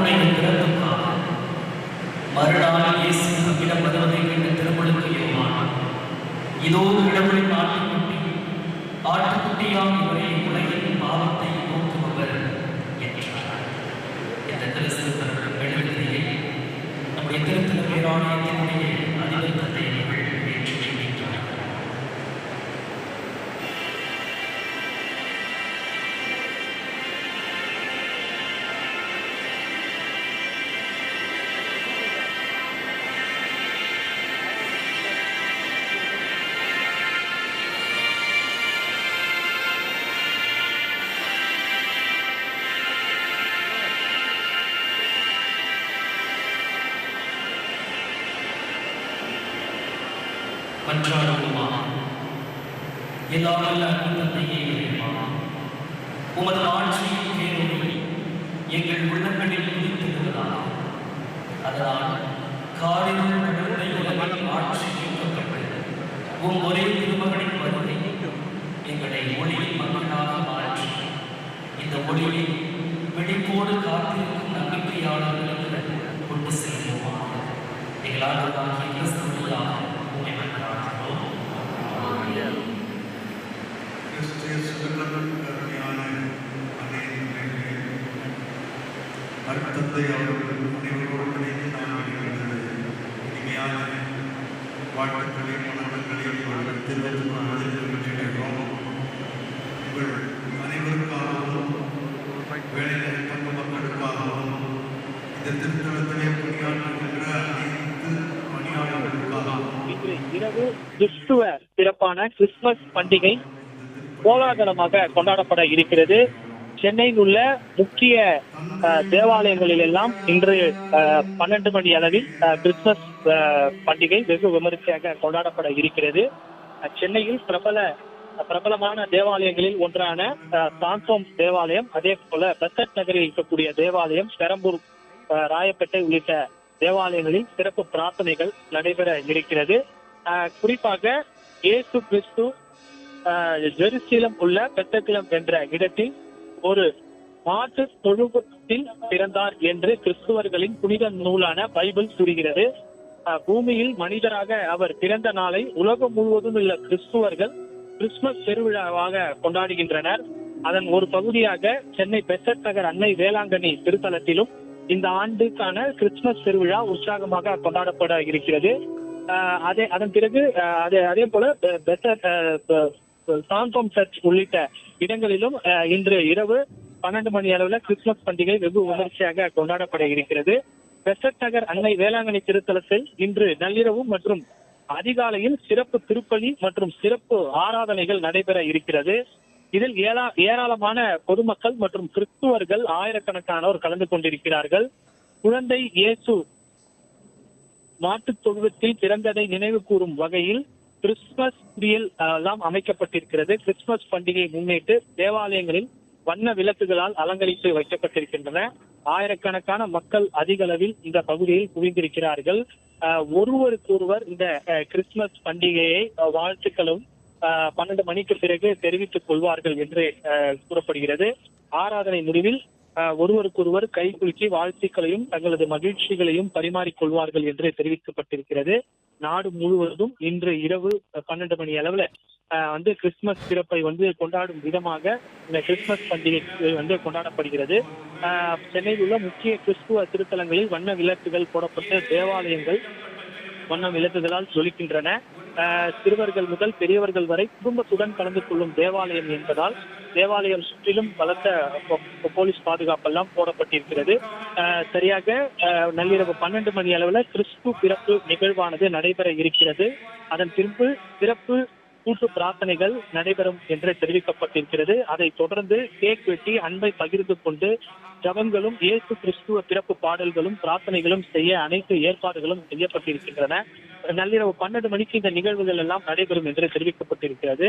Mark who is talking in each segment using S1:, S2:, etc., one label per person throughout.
S1: கர்த்தருடைய பிறப்புக்காக மறுநாள் இயேசு தம்மிடம் வருவதை கண்ட திருமுழுக்கு யோவான், இதோ கடவுளின் ஆட்டுக்குட்டி, ஆட்டுக்குட்டியாம் இவரே உலகின் பாவத்தை போக்குபவர் என்றார். இந்த திருச்சிறப்பு எழுதியை நம்முடைய திருத்தல பேராலயத்தினுடைய அதிபர் தந்தை அவர்கள் ஏற்றுக்கொள்கின்றார். மன்றாடுவோமாக. எல்லாம் வல்ல அன்பு தந்தையே இறைவா, உமது ஆட்சியின் பேரொளி எங்கள் உள்ளங்களில் உதித்திருப்பதாக, அதனால் காரிருள் கடந்த உலகில் ஆட்சி இயக்கப்பட்டது உம் ஒரே திருமகனின் வருகை எங்களை ஒளியின் மக்களாக மாற்றி இந்த ஒளியை விழிப்போடு காத்திருக்கும் நம்பிக்கையாளர்களுக்கு கொண்டு செல்வோமாக. எங்கள் ஆண்டவராகிய கிறிஸ்துவுக்குள்ளாக
S2: அருட்தந்தை அவர்கள் அனைவரோடு இணைந்து நாம் இனிமையான வாழ்த்துக்களையும் வணக்கங்களையும் அவர்கள் தெரிவித்துள்ளோம். உங்கள் அனைவருக்காகவும் வேலைகளை பங்கு மக்களுக்காகவும் இந்த திருத்தலத்திலே பணியாற்றுகின்ற அனைத்து பணியாளர்களுக்காகவும்
S3: இன்று இரவு கிறிஸ்துவ சிறப்பான கிறிஸ்துமஸ் பண்டிகை கோலாகலமாக கொண்டாடப்பட இருக்கிறது. சென்னையில் உள்ள முக்கிய தேவாலயங்களில் எல்லாம் இன்று 12 மணி அளவில் கிறிஸ்துமஸ் பண்டிகை வெகு விமரிசையாக கொண்டாடப்பட இருக்கிறது. சென்னையில் பிரபலமான தேவாலயங்களில் ஒன்றான சாந்தோம் தேவாலயம், அதே போல பெசன்ட் நகரில் இருக்கக்கூடிய தேவாலயம், பெரம்பூர், ராயப்பேட்டை உள்ளிட்ட தேவாலயங்களில் சிறப்பு பிரார்த்தனைகள் நடைபெற இருக்கிறது. குறிப்பாக இயேசு கிறிஸ்து ஜெருசலேம் உள்ள பெத்தலகேம் என்ற இடத்தில் ஒரு மாட்டு தொழுவத்தில் பிறந்தார் என்று கிறிஸ்துவர்களின் புனித நூலான பைபிள் கூறுகிறது. பூமியில் மனிதராக அவர் பிறந்த நாளை உலகம் முழுவதும் உள்ள கிறிஸ்துவர்கள் கிறிஸ்துமஸ் பெருவிழாவாக கொண்டாடுகின்றனர். அதன் ஒரு பகுதியாக சென்னை பெசன்ட் நகர் அன்னை வேளாங்கண்ணி திருத்தலத்திலும் இந்த ஆண்டுக்கான கிறிஸ்துமஸ் பெருவிழா உற்சாகமாக கொண்டாடப்பட இருக்கிறது. அதன் பிறகு அதே போல சாந்தோம் சர்ச் உள்ளிட்ட இடங்களிலும் இன்று இரவு 12 மணி அளவில் கிறிஸ்துமஸ் பண்டிகை வெகு விமர்சையாக கொண்டாடப்பட இருக்கிறது. பெசன்ட் நகர் அன்னை வேளாங்கண்ணி திருத்தலத்தில் இன்று நள்ளிரவு மற்றும் அதிகாலையில் சிறப்பு திருப்பலி மற்றும் சிறப்பு ஆராதனைகள் நடைபெற இருக்கிறது. இதில் ஏராளமான பொதுமக்கள் மற்றும் கிறிஸ்துவர்கள் ஆயிரக்கணக்கானோர் கலந்து கொண்டிருக்கிறார்கள். குழந்தை இயேசு மாட்டுத் தொழுவத்தில் பிறந்ததை நினைவு கூறும் வகையில் கிறிஸ்துமஸ் குடியல் எல்லாம் அமைக்கப்பட்டிருக்கிறது. கிறிஸ்துமஸ் பண்டிகையை முன்னிட்டு தேவாலயங்களில் வண்ண விளக்குகளால் அலங்கரித்து வைக்கப்பட்டிருக்கின்றன. ஆயிரக்கணக்கான மக்கள் அதிக அளவில் இந்த பகுதியில் குவிந்திருக்கிறார்கள். ஒருவருக்கொருவர் இந்த கிறிஸ்துமஸ் பண்டிகையை வாழ்த்துக்களும் 12 மணிக்கு பிறகு தெரிவித்துக் கொள்வார்கள் என்று கூறப்படுகிறது. ஆராதனை முடிவில் ஒருவருக்கொருவர் கை குலுக்கி வாழ்த்துக்களையும் தங்களது மகிழ்ச்சிகளையும் பரிமாறிக்கொள்வார்கள் என்று தெரிவிக்கப்பட்டிருக்கிறது. நாடு முழுவதும் இன்று இரவு 12 மணி அளவுல கிறிஸ்துமஸ் சிறப்பை கொண்டாடும் விதமாக இந்த கிறிஸ்துமஸ் பண்டிகை கொண்டாடப்படுகிறது. சென்னையில் உள்ள முக்கிய கிறிஸ்துவ திருத்தலங்களில் வண்ண விளக்குகள் போடப்பட்ட தேவாலயங்கள் வண்ண விளக்குகளால் ஜொலிக்கின்றன. சிறுவர்கள் முதல் பெரியவர்கள் வரை குடும்பத்துடன் கலந்து கொள்ளும் தேவாலயம் என்பதால் தேவாலயம் சுற்றிலும் பலத்த போலீஸ் பாதுகாப்பெல்லாம் போடப்பட்டிருக்கிறது. சரியாக நள்ளிரவு 12 மணி அளவில் கிறிஸ்து பிறப்பு நிகழ்வானது நடைபெற இருக்கிறது. அதன் பின்பு சிறப்பு கூட்டு பிரார்த்தனைகள் நடைபெறும் என்று தெரிவிக்கப்பட்டிருக்கிறது. அதை தொடர்ந்து கேக் வெட்டி அன்பை பகிர்ந்து கொண்டு ஜபங்களும் இயேசு கிறிஸ்துவ பிறப்பு பாடல்களும் பிரார்த்தனைகளும் செய்ய அனைத்து ஏற்பாடுகளும் செய்யப்பட்டிருக்கின்றன. நள்ளிரவு 12 மணிக்கு இந்த நிகழ்வுகள் எல்லாம் நடைபெறும் என்று தெரிவிக்கப்பட்டிருக்கிறது.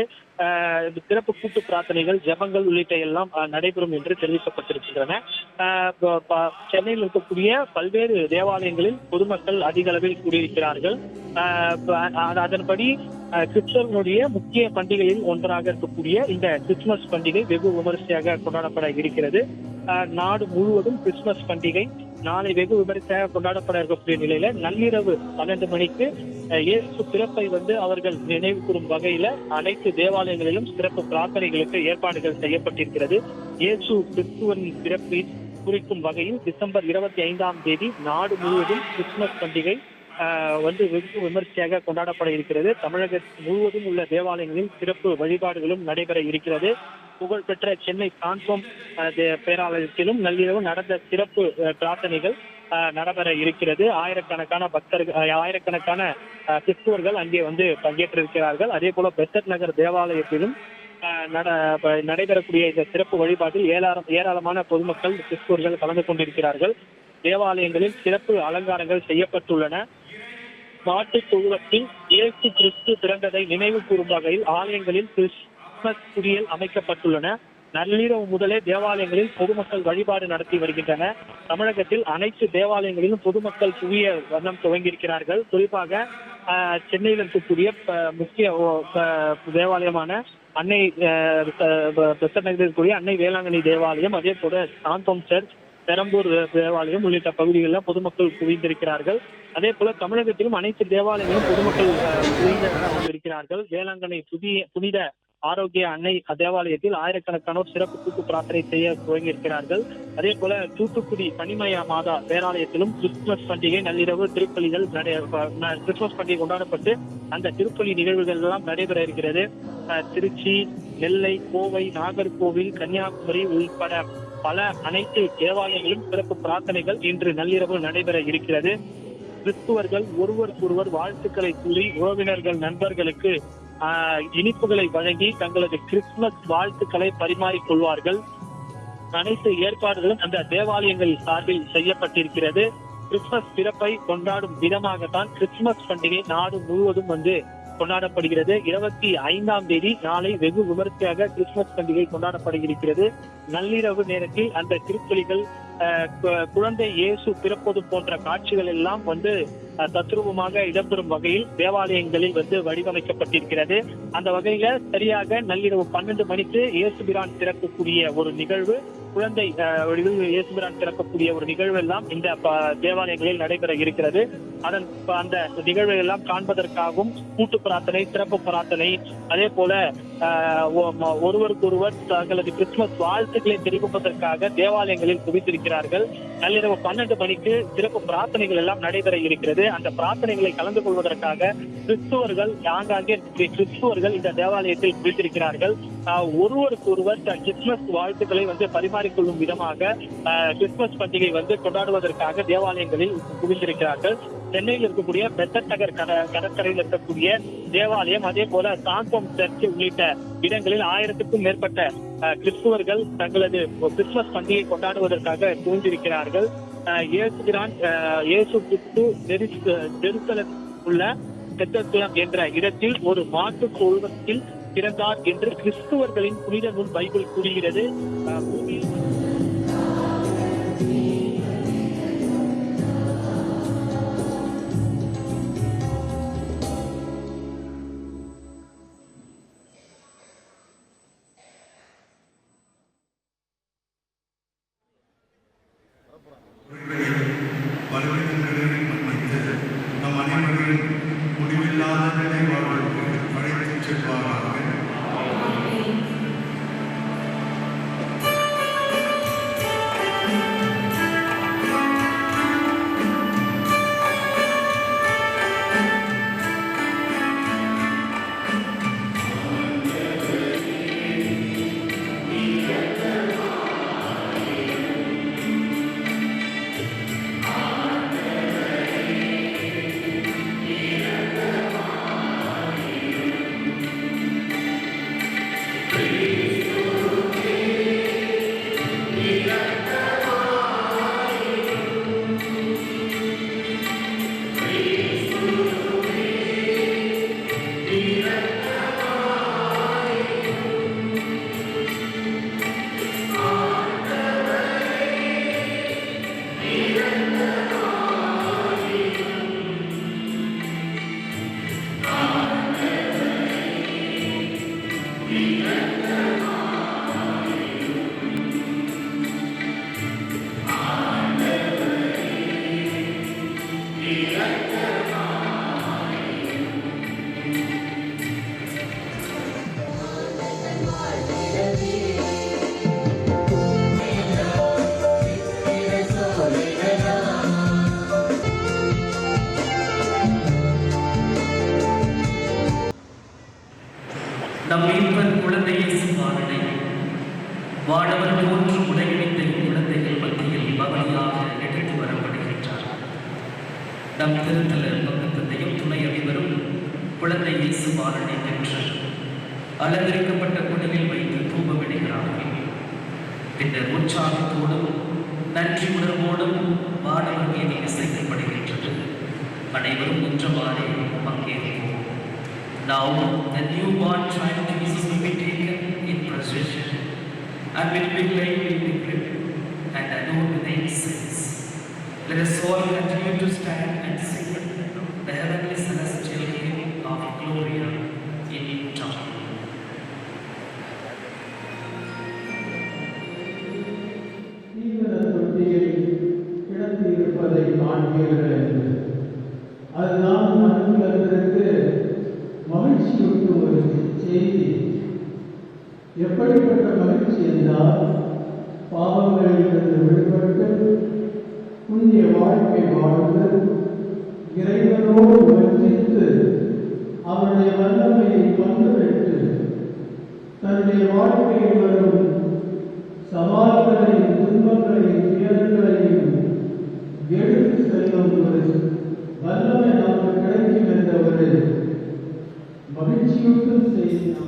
S3: சிறப்பு கூட்டு பிரார்த்தனைகள் ஜபங்கள் உள்ளிட்ட எல்லாம் நடைபெறும் என்று தெரிவிக்கப்பட்டிருக்கின்றன. சென்னையில் இருக்கக்கூடிய பல்வேறு தேவாலயங்களில் பொதுமக்கள் அதிக அளவில் கூடியிருக்கிறார்கள். அதன்படி கிறிஸ்தவனுடைய முக்கிய பண்டிகையில் ஒன்றாக இருக்கக்கூடிய இந்த கிறிஸ்துமஸ் பண்டிகை வெகு விமரிசையாக கொண்டாடப்பட இருக்கிறது. நாடு முழுவதும் கிறிஸ்துமஸ் பண்டிகை நாளை வெகு விமரிசையாக கொண்டாடப்பட இருக்கக்கூடிய நிலையில நள்ளிரவு 12 மணிக்கு இயேசு பிறப்பை அவர்கள் நினைவு கூறும் வகையில அனைத்து தேவாலயங்களிலும் சிறப்பு பிரார்த்தனைகளுக்கு ஏற்பாடுகள் செய்யப்பட்டிருக்கிறது. இயேசு கிறிஸ்துவின் பிறப்பை குறிக்கும் வகையில் டிசம்பர் 25ஆம் தேதி நாடு முழுவதும் கிறிஸ்துமஸ் பண்டிகை வெகு விமர்சையாக கொண்டாடப்பட இருக்கிறது. தமிழகம் முழுவதும் உள்ள தேவாலயங்களில் சிறப்பு வழிபாடுகளும் நடைபெற இருக்கிறது. புகழ்பெற்ற சென்னை சாந்தோம் பேராலயத்திலும் நள்ளிரவு நடந்த சிறப்பு பிரார்த்தனைகள் நடைபெற இருக்கிறது. ஆயிரக்கணக்கான பக்தர்கள், ஆயிரக்கணக்கான கிறிஸ்துவர்கள் அங்கே பங்கேற்றிருக்கிறார்கள். அதே போல பெத்தட் நகர் தேவாலயத்திலும் நடைபெறக்கூடிய இந்த சிறப்பு வழிபாட்டில் ஏராளமான பொதுமக்கள் கிறிஸ்துவர்கள் கலந்து கொண்டிருக்கிறார்கள். தேவாலயங்களில் சிறப்பு அலங்காரங்கள் செய்யப்பட்டுள்ளன. மாட்டு தொழுவத்தில் இயேசு கிறிஸ்து பிறந்ததை நினைவு கூறும் வகையில் ஆலயங்களில் கிறிஸ்துமஸ் குடியல் அமைக்கப்பட்டுள்ளன. நள்ளிரவு முதலே தேவாலயங்களில் பொதுமக்கள் வழிபாடு நடத்தி வருகின்றன. தமிழகத்தில் அனைத்து தேவாலயங்களிலும் பொதுமக்கள் குவிய வண்ணம் துவங்கியிருக்கிறார்கள். குறிப்பாக சென்னையில் இருக்கக்கூடிய முக்கிய தேவாலயமான அன்னை இருக்கக்கூடிய அன்னை வேளாங்கண்ணி தேவாலயம், அதே போல சாந்தோம் சர்ச், பெரம்பூர் தேவாலயம் உள்ளிட்ட பகுதிகளில் பொதுமக்கள் குவிந்திருக்கிறார்கள். அதே போல தமிழகத்திலும் அனைத்து தேவாலயங்களும் பொதுமக்கள் குவிந்திருக்கிறார்கள். வேளாங்கண்ணி புனித ஆரோக்கிய அன்னை தேவாலயத்தில் ஆயிரக்கணக்கானோர் சிறப்பு கூட்டு பிரார்த்தனை செய்ய துவங்கியிருக்கிறார்கள். அதே போல தூத்துக்குடி கனிமய மாதா பேராலயத்திலும் கிறிஸ்துமஸ் பண்டிகை நள்ளிரவு திருப்பலிகள் கிறிஸ்துமஸ் பண்டிகை கொண்டாடப்பட்டு அந்த திருப்பலி நிகழ்வுகள் எல்லாம் நடைபெற இருக்கிறது. திருச்சி, நெல்லை, கோவை, நாகர்கோவில், கன்னியாகுமரி உள்பட பல அனைத்து தேவாலயங்களும் சிறப்பு பிரார்த்தனைகள் இன்று நள்ளிரவு நடைபெற இருக்கிறது. கிறிஸ்துவர்கள் ஒருவருக்கொருவர் வாழ்த்துக்களை கூறி உறவினர்கள், நண்பர்களுக்கு இனிப்புகளை வழங்கி தங்களது கிறிஸ்துமஸ் வாழ்த்துக்களை பரிமாறிக்கொள்வார்கள். அனைத்து ஏற்பாடுகளும் அந்த தேவாலயங்கள் சார்பில் செய்யப்பட்டிருக்கிறது. கிறிஸ்துமஸ் பிறப்பை கொண்டாடும் விதமாகத்தான் கிறிஸ்துமஸ் பண்டிகை நாடு முழுவதும் கொண்டாடப்படுகிறது. 25ஆம் தேதி நாளை வெகு விமர்சையாக கிறிஸ்துமஸ் பண்டிகை கொண்டாடப்பட இருக்கிறது. நள்ளிரவு நேரத்தில் அந்த திருப்பலிகள், குழந்தை இயேசு பிறப்பது போன்ற காட்சிகள் எல்லாம் தத்ரூபமாக இடம்பெறும் வகையில் தேவாலயங்களில் வடிவமைக்கப்பட்டிருக்கிறது. அந்த வகையில சரியாக நள்ளிரவு 12 மணிக்கு இயேசுபிரான் திறக்கக்கூடிய ஒரு நிகழ்வு, குழந்தை இயேசுபிரான் திறக்கக்கூடிய ஒரு நிகழ்வு எல்லாம் இந்த தேவாலயங்களில் நடைபெற இருக்கிறது. அந்த நிகழ்வை எல்லாம் காண்பதற்காகவும் கூட்டு பிரார்த்தனை, சிறப்பு பிரார்த்தனை, அதே போல ஒருவருக்கொருவர் தங்களது கிறிஸ்துமஸ் வாழ்த்துக்களை தெரிவிப்பதற்காக தேவாலயங்களில் குவித்திருக்கிறார்கள். நள்ளிரவு 12 மணிக்கு சிறப்பு பிரார்த்தனைகள் எல்லாம் நடைபெற இருக்கிறது. அந்த பிரார்த்தனைகளை கலந்து கொள்வதற்காக கிறிஸ்துவர்கள் இந்த தேவாலயத்தில் குவித்திருக்கிறார்கள். ஒருவருக்கொருவர் கிறிஸ்துமஸ் வாழ்த்துக்களை பரிமாறிக்கொள்ளும் விதமாக கிறிஸ்துமஸ் பண்டிகை கொண்டாடுவதற்காக தேவாலயங்களில் குவிந்திருக்கிறார்கள். சென்னையில் இருக்கக்கூடிய பெத்தட் நகர் கடற்கரையில் இருக்கக்கூடிய தேவாலயம், அதே போல சாந்தோம் சர்ச் உள்ளிட்ட இடங்களில் 1000க்கும் மேற்பட்ட கிறிஸ்துவர்கள் தங்களது கிறிஸ்துமஸ் பண்டிகை கொண்டாடுவதற்காக குவிந்திருக்கிறார்கள். இயேசு கிறிஸ்து ஜெருசலேமில் உள்ள பெத்தலகேம் என்ற இடத்தில் ஒரு மாட்டு தொழுவத்தில் பிறந்தார் என்று கிறிஸ்துவர்களின் புனித நூல் பைபிள் கூறுகிறது.
S2: நம் அனைவரையும் முடிவில்லாத நினைவாழ்வுக்கு அழைத்துச் செல்வாராக.
S1: நம் மீட்பர் குழந்தை இயேசு பாலனை வானவர் போன்று உலகிழித்த குழந்தைகள் மத்தியில் பவனியாக எடுத்து வரப்படுகின்றார். நம் திருத்தலர் பக்கத்தையும் துணை அனைவரும் குழந்தை இயேசு பாலனை பெற்று அலங்கரிக்கப்பட்ட குடலில் வைத்து தூபமிடுகிறார்கள். பின்னர் உற்சாகத்தோடும் நன்றி உணர்வோடும் வானவர் மீது இசைக்கப்படுகின்றது. அனைவரும் ஒன்றவாறே பங்கேற்போம். Now the newborn child Jesus will be taken in procession and will be laid in the grave and adorned with incense. Let us all continue to stand and sing the heavenly celestial hymn of Gloria in time.
S4: கிடந்திருப்பதை காண்பீர்கள். அதுதான் மனுக்குலத்திற்கு மகிழ்ச்சியூட்டும் ஒரு செய்தி. எப்படிப்பட்ட மகிழ்ச்சி என்றால், பாவங்களிலிருந்து விடுபட்டு புண்ணிய வாழ்க்கை வாழ்ந்து இறைவனோடு வஞ்சித்து அவருடைய வல்லமையை பங்குபெற்று தன்னுடைய வாழ்க்கையில் வரும் சவால்களையும் துன்பங்களையும் துயரங்களையும் எடுத்து செல்லும் ஒரு வல்லமை நமக்கு கிடைக்கும் என்ற ஒரு மகிழ்ச்சியூட்டும் செய்தி நாம்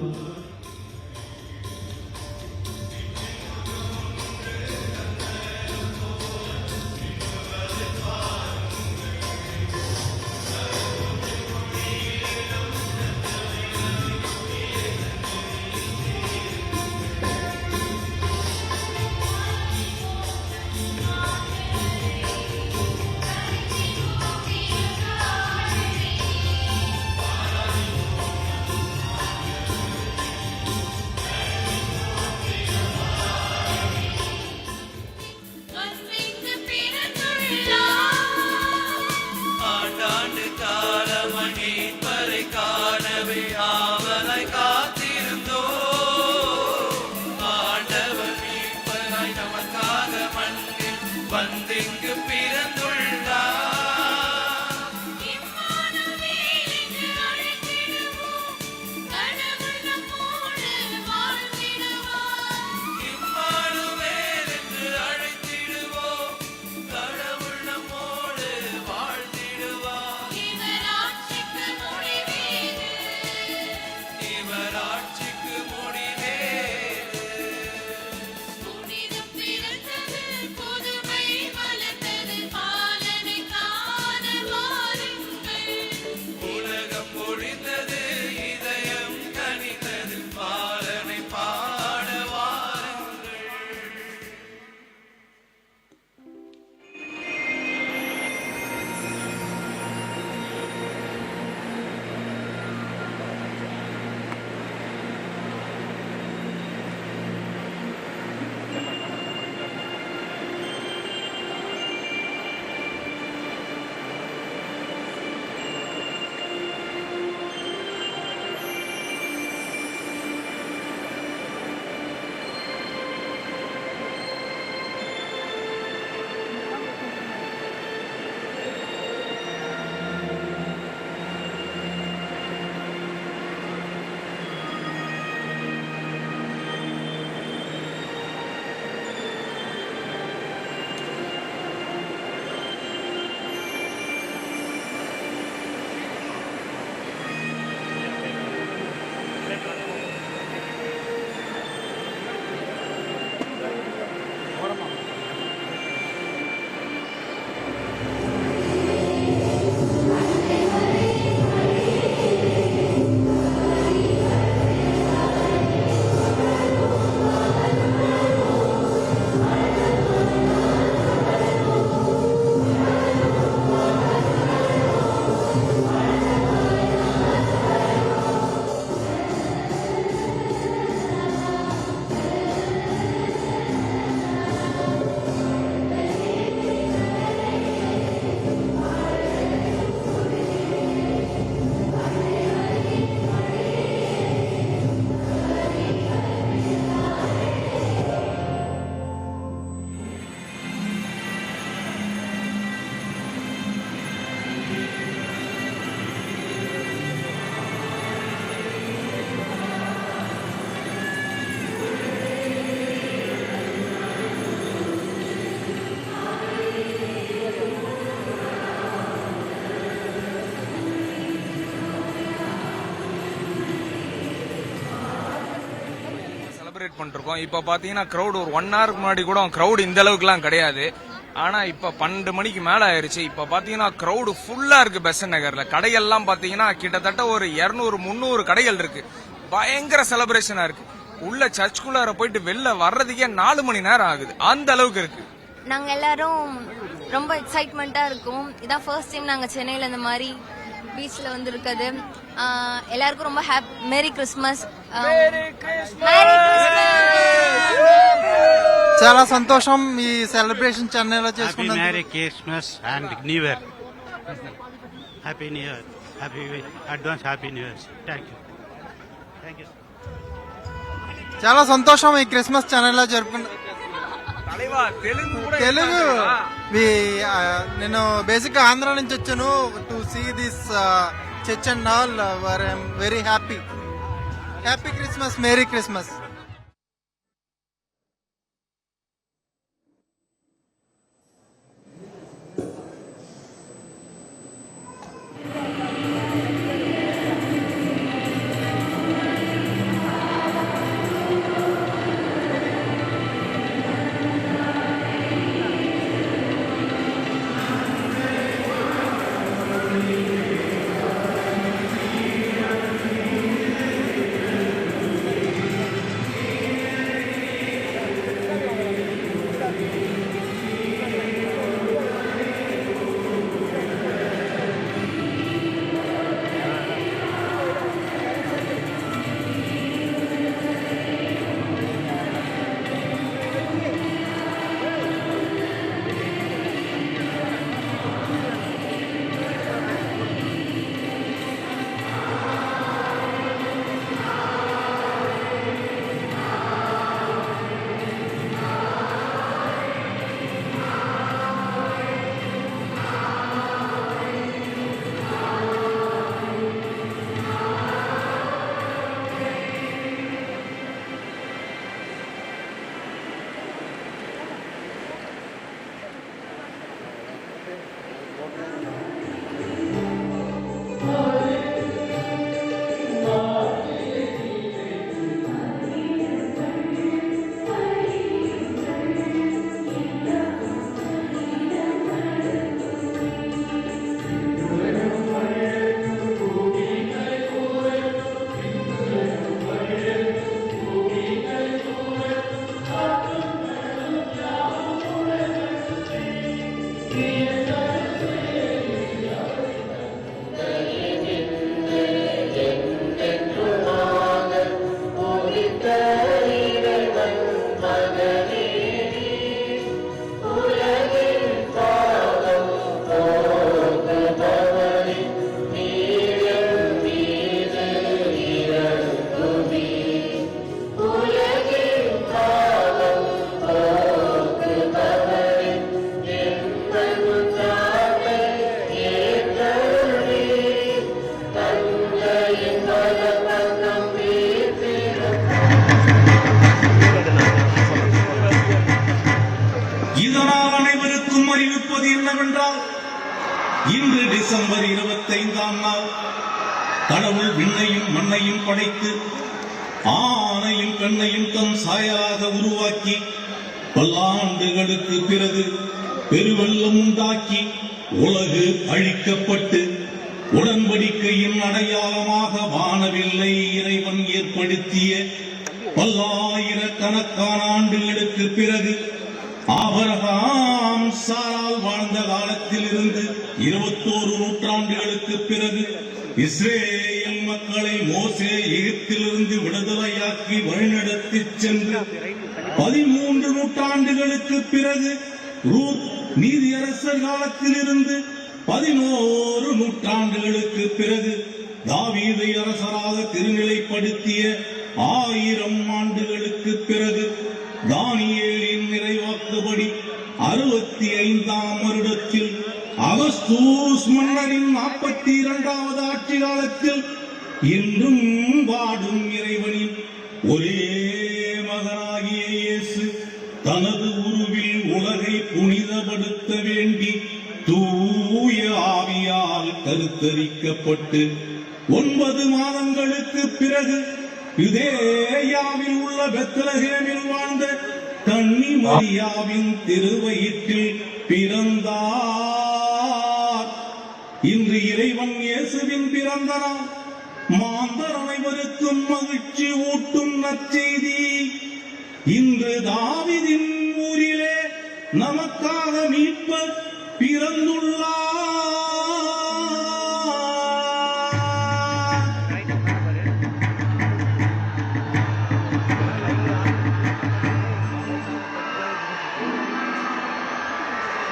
S5: செலிப்ரேட் பண்ணிருக்கோம். இப்போ பாத்தீங்கன்னா கிரௌட் ஒரு 1 ஹவருக்கு முன்னாடி கூட கிரௌட் இந்த அளவுக்குலாம் கிடையாது. ஆனா இப்ப 12 மணிக்கு மேல ஆயிருச்சு. இப்ப பாத்தீங்கன்னா கிரௌடு ஃபுல்லா இருக்கு. பெசன்ட் நகர்ல கடைகள்லாம் பாத்தீங்கன்னா கிட்டத்தட்ட ஒரு 200-300 கடைகள் இருக்கு. பயங்கர செலிப்ரேஷனா இருக்கு. உள்ள சர்ச்சுக்குள்ளார போயிட்டு வெளில வர்றதுக்கே 4 மணி நேரம் ஆகுது. அந்த அளவுக்கு இருக்கு.
S6: நாங்க எல்லாரும் ரொம்ப எக்ஸைட்மெண்டா இருக்கோம். இதான் ஃபர்ஸ்ட் டைம் நாங்க சென்னையில இந்த மாதிரி பீச்ல வந்து இருக்குது. எல்லாருக்கும் ரொம்ப மேரி கிறிஸ்மஸ்.
S7: చాలా సంతోషం ఈ సెలబ్రేషన్ చెన్నైలో చేసుకున్నాం.
S8: Merry Christmas and new year. Happy new year. Advance happy new year. Thank you.
S7: చాలా సంతోషం ఈ క్రిస్మస్ చెన్నైలో జరుపుకున్నా. తెలుగు నేను బేసిక్ గా ఆంధ్ర నుంచి వచ్చాను. To see this church and all I'm very happy. Happy Christmas, merry Christmas.
S9: இன்று டிசம்பர் 25ஆம் நாள் கடவுள் விண்ணையும் மண்ணையும் படைத்து ஆணையும் பெண்ணையும் தம் சாயலாக உருவாக்கி பல்லாண்டுகளுக்கு பிறகு பெருவெள்ளம் உண்டாக்கி உலகு அழிக்கப்பட்டு உடன்படிக்கையின் அடையாளமாக வானவில்லை இறைவன் ஏற்படுத்திய பல்லாயிரக்கணக்கான ஆண்டுகளுக்கு பிறகு ஆபிரகாம் சாரால் வாழ்ந்த காலத்தில் இருந்து 21 நூற்றாண்டுகளுக்கு பிறகு இஸ்ரேல் மக்களை மோசே எகிப்திலிருந்து விடுதலையாக்கி வழிநடத்தி சென்று 13 நூற்றாண்டுகளுக்கு பிறகு ரூத் நீதியரசர் காலத்தில் இருந்து 11 நூற்றாண்டுகளுக்கு பிறகு தாவீதை அரசராக திருநிலைப்படுத்திய 1000 ஆண்டுகளுக்கு பிறகு தானியேலின் நிறைவாக்குபடி 65ஆம் வருடத்தில் அகஸ்தூஸ் மன்னரின் 42வது ஆட்சி காலத்தில் இன்றும் வாடும் இறைவனின் ஒரே மகனாகிய இயேசு தனது உருவில் உலகை புனிதப்படுத்த வேண்டி தூய ஆவியால் கருத்தரிக்கப்பட்டு 9 மாதங்களுக்கு பிறகு யுதேயாவில் உள்ள பெத்லகேமில் வாழ்ந்த கன்னி மரியாவின் திருவயிற்றில் பிறந்தார். இன்று இறைவன் இயேசுவின் பிறந்த நாள். மாந்தர் அனைவருக்கும் மகிழ்ச்சி ஊட்டும் நற்செய்தி. இன்று தாவீதின் ஊரிலே நமக்காக மீட்பர் பிறந்துள்ளார்.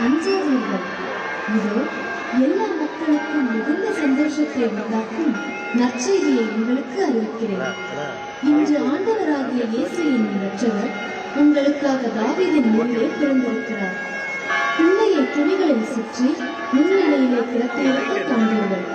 S10: அஞ்சாதீர்கள், இதோ எல்லா மக்களுக்கும் மிகுந்த சந்தோஷத்தை உண்டாக்கும் நற்செய்தியை உங்களுக்கு அறிவிக்கிறேன். இன்று ஆண்டவராகிய இயேசு என்னும் இரட்சகர் உங்களுக்காக தாவீதின் ஊரிலே பிறந்திருக்கிறார். பிள்ளையை துணிகளில் சுற்றி முன்னிலையிலே கிடத்தியிருக்க காண்பீர்கள்.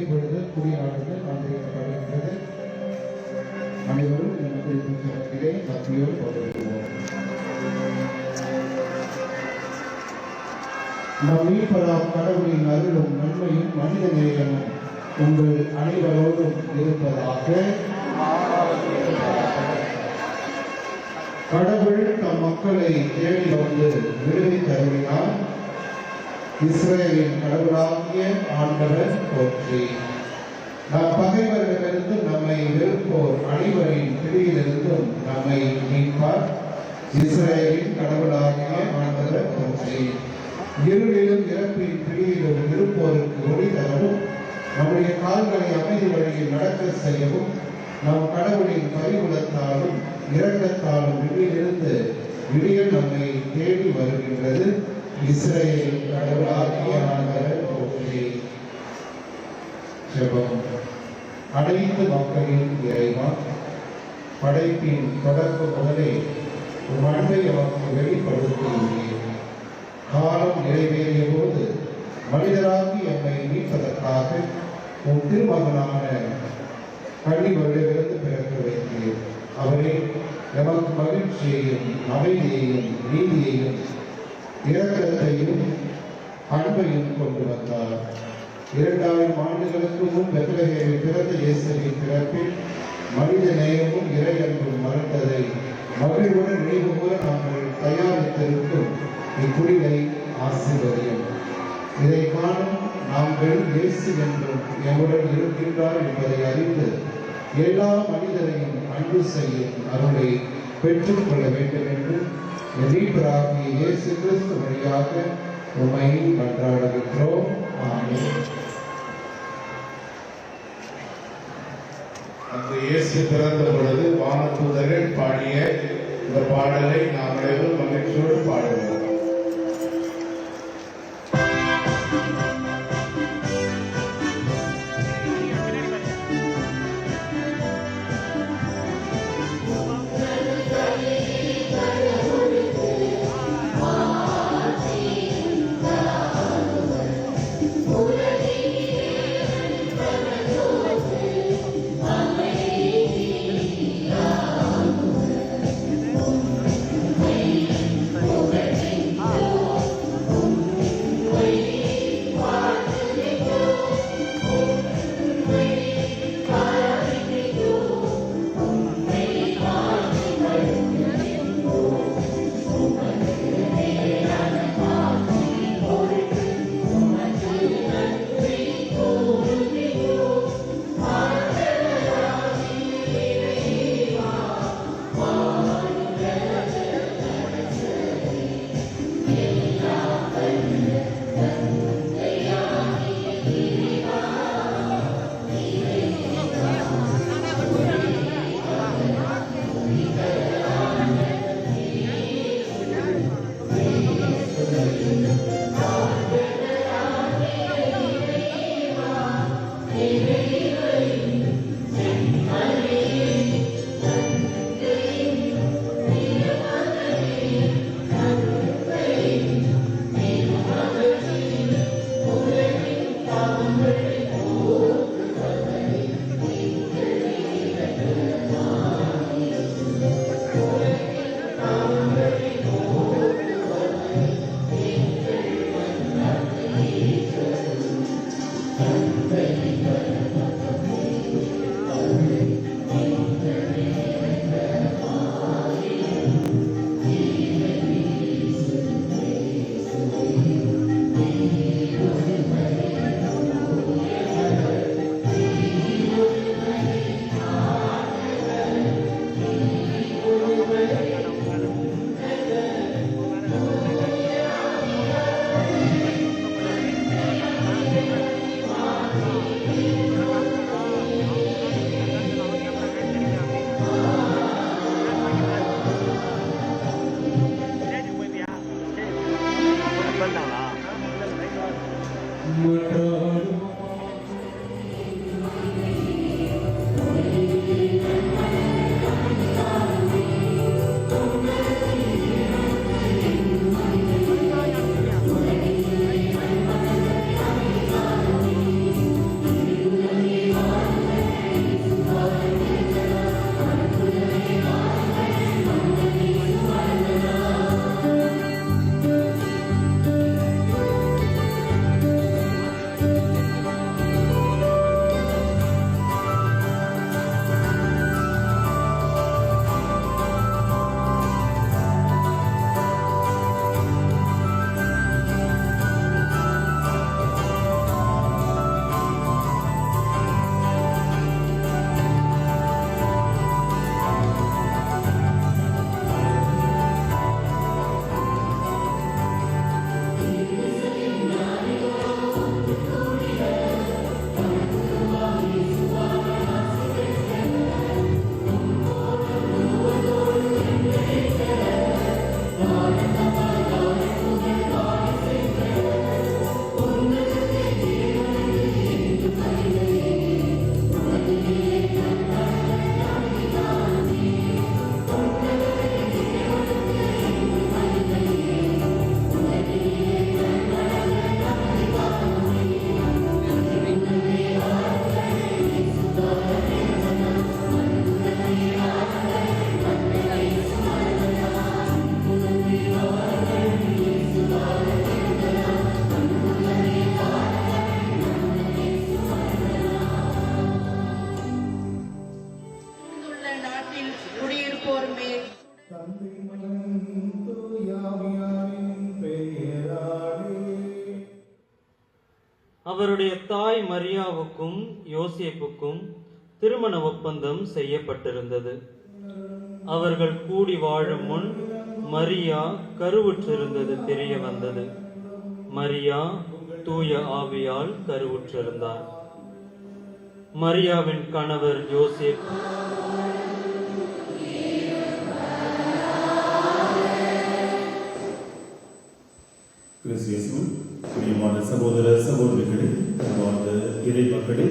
S4: இப்பொழுது குறியானது அனுமதிக்கப்படுகின்றது. அனைவரும் நமது புத்தகத்திலே பக்தியோடு போடுவோம். நம் மீட்பராம் கடவுளின் அருளும் நன்மையும் மனித நேயமும் உங்கள் அனைவரோடும் இருப்பதாக. கடவுள் தம் மக்களை தேடி வந்து விருதை தருவினார்.
S11: இஸ்ரவேலின் கடவுளாகிய ஆண்டவர் போற்றி. நம் பகைவர்களிலிருந்தும் நம்மை வெறுப்போர் அனைவரின் பிடியிலிருந்தும் நம்மை மீட்பார். இஸ்ரவேலின் கடவுளாகிய ஆண்டவர் போற்றி. இருளிலும் இறப்பின் பிடியிலும் இருப்போருக்கு ஒளி தரவும், நம்முடைய கால்களை அமைதி வழியில் நடக்க செய்யவும், நம் கடவுளின் பரிவுலத்தாலும் இரக்கத்தாலும் விழியிலிருந்து விடியல் நம்மை தேடி வருகின்றது. இஸ்ரவேல் கடவுளாகிய ஆண்டவர் போற்றி. ஜெபம். அனைத்து மக்களின் இறைவா, படைப்பின் தொடக்கம் முதலே ஒரு அன்பை நமக்கு வெளிப்படுத்தியுள்ளீர். காலம் நிறைவேறிய போது மனிதராகி எம்மை மீட்பதற்காக உன் திருமகனான கன்னிவரிடமிருந்து பிறக்க வைத்தீர். அவரே எமக்கு மகிழ்ச்சியையும் அமைதியையும் நீதியையும் இரக்கத்தையும் அன்பையும் கொண்டு வந்தார். 2000 ஆண்டுகளுக்கு முன் பெத்லகேமில் பிறந்த இயேசுவின் பிறப்பில் மனித நேயமும் இறையன்பும் மறந்ததை மகிழ்வுடன் நினைவு கூற நாங்கள் தயாரித்திருக்கும் இக்குடிலை ஆசீர்வதியும். இதை காணும் நாங்கள் இயேசு என்றும் எம்முடன் இருக்கின்றார் என்பதை அறிந்து எல்லா மனிதரையும் அன்பு செய்யும் அருளை பெற்றுக் கொள்ள வேண்டும் என்று மீட்பராகிய இயேசு கிறிஸ்து வழியாக உம்மை மன்றாடுகின்றோம். ஆமென்.
S2: அந்த இயேசு பிறந்த பொழுது வானதூதர்கள் பாடிய இந்த பாடலை நாம் அனைவரும் மகிழ்ச்சியோடு பாடுவோம்.
S10: Amen.
S11: தந்தை மகன் தூயாவியாரின் பெயராலே.
S12: அவருடைய தாய் மரியாவுக்கும் யோசேப்புக்கும் திருமண ஒப்பந்தம் செய்யப்பட்டிருந்தது. அவர்கள் கூடி வாழும் முன் மரியா கருவுற்றிருந்தது தெரிய வந்தது. மரியா தூய ஆவியால் கருவுற்றிருந்தார். மரியாவின் கணவர் யோசேப்
S9: கிறிஸ்து பிரியமான சகோதர சகோதரிகளே, அன்பார்ந்த இறை மக்களே,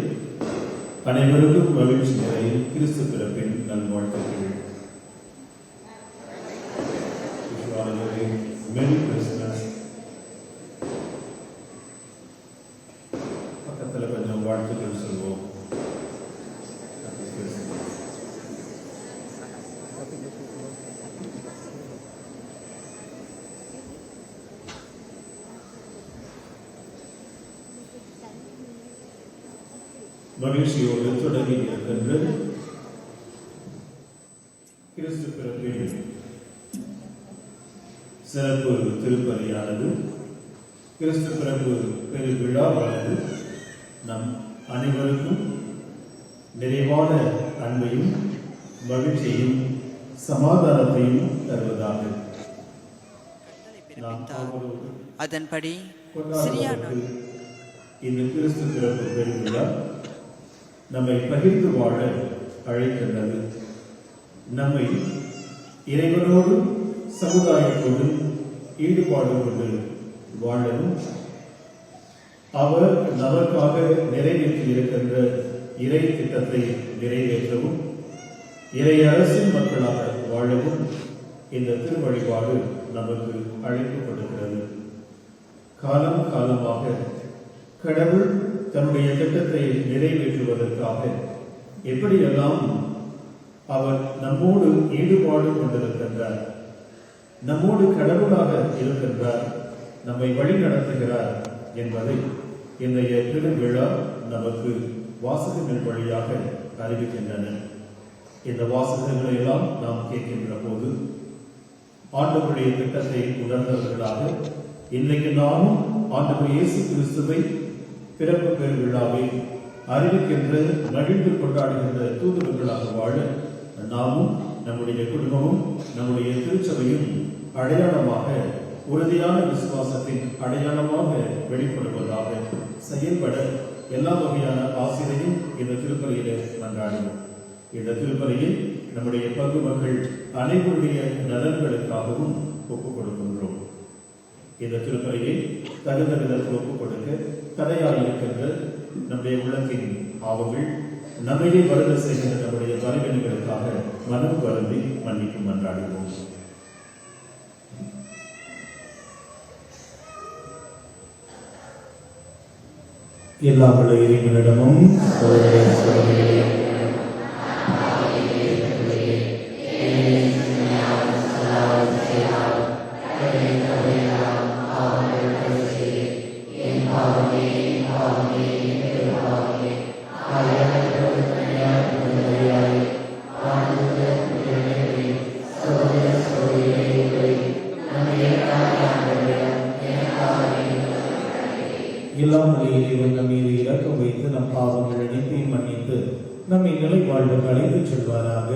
S9: அனைவருக்கும் மகிழ்ச்சி நிறை கிறிஸ்து பிறப்பின் நல்வாழ்த்துக்கள். Merry Christmas. பக்கத்தில் கொஞ்சம் வாழ்த்துக்கள் சொல்வோம். மகிழ்ச்சியோடு தொடங்கி இருக்கின்ற கிறிஸ்து பிறப்பின் சிறப்பு திருப்பலியானது, கிறிஸ்து பிறப்பு பெரு விழாவானது நம் அனைவருக்கும் நிறைவான அன்பையும் மகிழ்ச்சியையும் சமாதானத்தையும் தருவதாக.
S13: அதன்படி
S9: இந்த கிறிஸ்து பிறப்பு பெரு விழா நம்மை பகிர்ந்து வாழ அழைக்கின்றது. நம்மை இறைவனோடு சமுதாயத்தோடு ஈடுபாடு கொண்டு வாழவும், அவர் நமக்காக நிறைவேற்றி இருக்கின்ற இறை திட்டத்தை நிறைவேற்றவும், இறை அரசின் மக்களாக வாழவும் இந்த திருவழிபாடு நமக்கு அழைப்பு கொடுக்கிறது. காலம் காலமாக கடவுள் தன்னுடைய திட்டத்தை நிறைவேற்றுவதற்காக எப்படியெல்லாம் அவர் நம்மோடு ஈடுபாடு கொண்டிருக்கின்றார், நம்மோடு கடவுளாக இருக்கின்றார், நம்மை வழி நடத்துகிறார் என்பதை இன்றைய திருவிழா நமக்கு வாசகங்கள் வழியாக அறிவிக்கின்றன. இந்த வாசகங்களை எல்லாம் நாம் கேட்கின்ற போது ஆண்டவருடைய திட்டத்தை உணர்ந்தவர்களாக இன்றைக்கு நாமும் ஆண்டவர் இயேசு கிறிஸ்துவை பிறப்பு பெருவிழாவை அறிவிக்கின்ற மகிழ்ந்து கொண்டாடுகின்ற தூதுவர்களாக வாழ நாமும் நம்முடைய குடும்பமும் நம்முடைய திருச்சபையும் அடையாளமாக, உறுதியான விசுவாசத்தின் அடையாளமாக வெளிப்படுவதாக செயல்பட எல்லா வகையான ஆசிரியையும் இந்த திருப்பலியிலே மன்றாடுவோம். இந்த திருப்பலியில் நம்முடைய பங்கு மக்கள் அனைவருடைய நலன்களுக்காகவும் ஒப்புக் கொடுக்கின்றோம். இந்த திருப்பலியை தகுந்த விதத்தில் ஒப்புக் கொடுக்க தடையாக இருக்கின்ற நம்முடைய உள்ளத்தின் ஆவங்கள், நம்மையே வருத செய்கின்ற நம்முடைய தலைவர்களுக்காக மனம் வருந்தி மன்னிக்கும் மன்றாடுவோம்.
S11: எல்லா வல்ல இறைவனிடமும் எல்லாம் இறைவன் நம் மீது இறக்கம் வைத்து நம் பாவங்கள் அனைத்தையும் மன்னித்து நம்மை நிலை வாழ்வுக்கு அழைத்துச் செல்வாராக.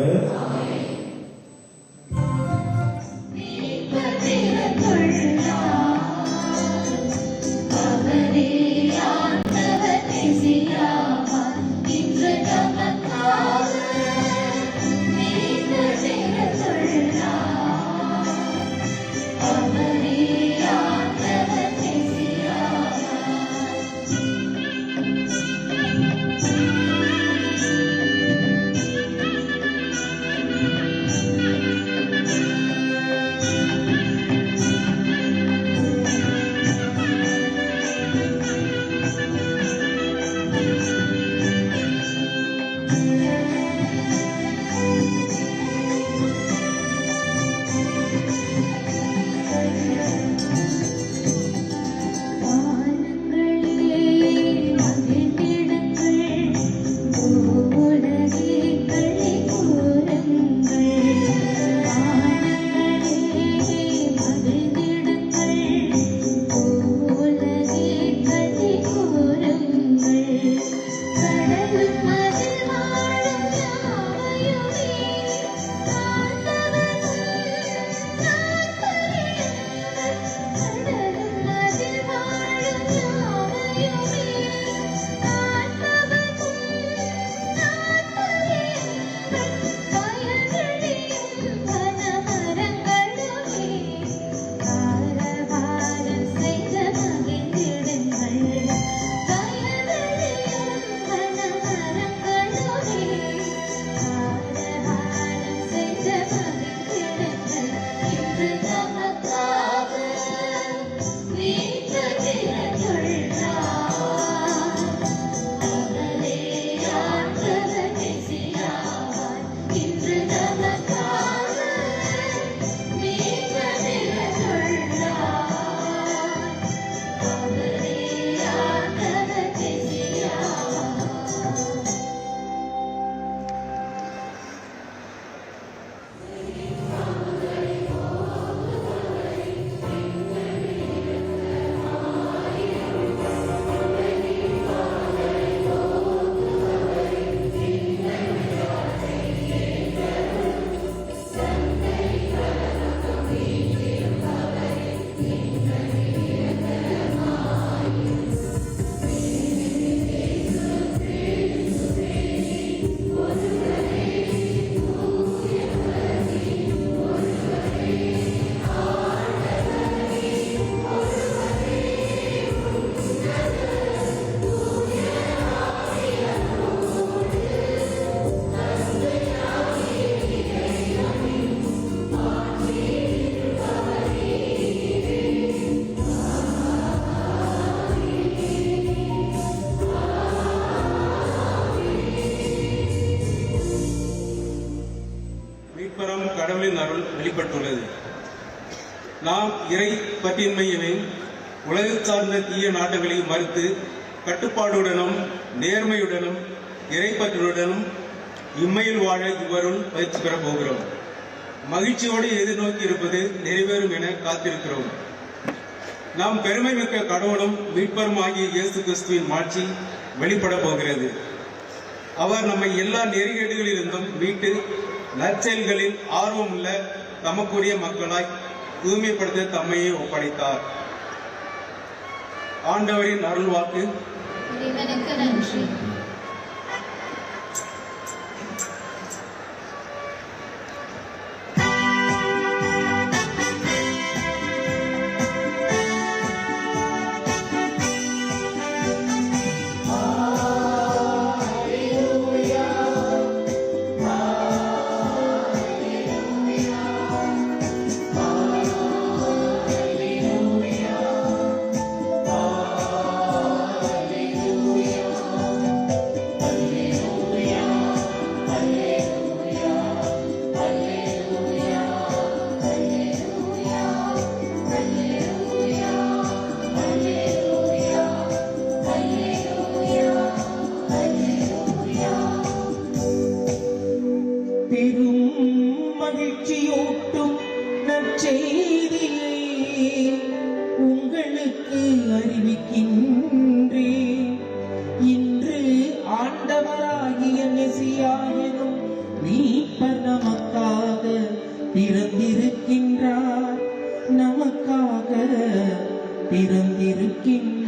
S14: கடவுளின் அருள் வெளிப்பட்டுள்ளது. நாம் இறை பற்றின்மையையும் உலக சார்ந்த தீய நாட்டங்களையும் மறுத்து கட்டுப்பாடுடனும் நேர்மையுடனும் இறைப்பற்றுடனும் இம்மையில் வாழ இவ்வருள் பயிற்சி பெறப் போகிறோம். மகிழ்ச்சியோடு எதிர்நோக்கி இருப்பது நிறைவேறும் என காத்திருக்கிறோம். நாம் பெருமை மிக்க கடவுளும் மீட்பருமாகிய இயேசு கிறிஸ்துவின் மாட்சி வெளிப்பட போகிறது. அவர் நம்மை எல்லா நெறிகேடுகளிலிருந்தும் மீட்டு நற்செயல்களில் ஆர்வம் உள்ள தமக்குரிய மக்களாய் தூய்மைப்படுத்த தம்மையே ஒப்படைத்தார். ஆண்டவரின் அருள்வாக்கு.
S10: நன்றி.
S11: மகிழ்ச்சியூட்டும் நற்செய்தியை உங்களுக்கு அறிவிக்கின்றேன். இன்று ஆண்டவராகிய மெசியா எனும் மீட்பர் நமக்காக பிறந்திருக்கின்றார். நமக்காக பிறந்திருக்கின்றார்.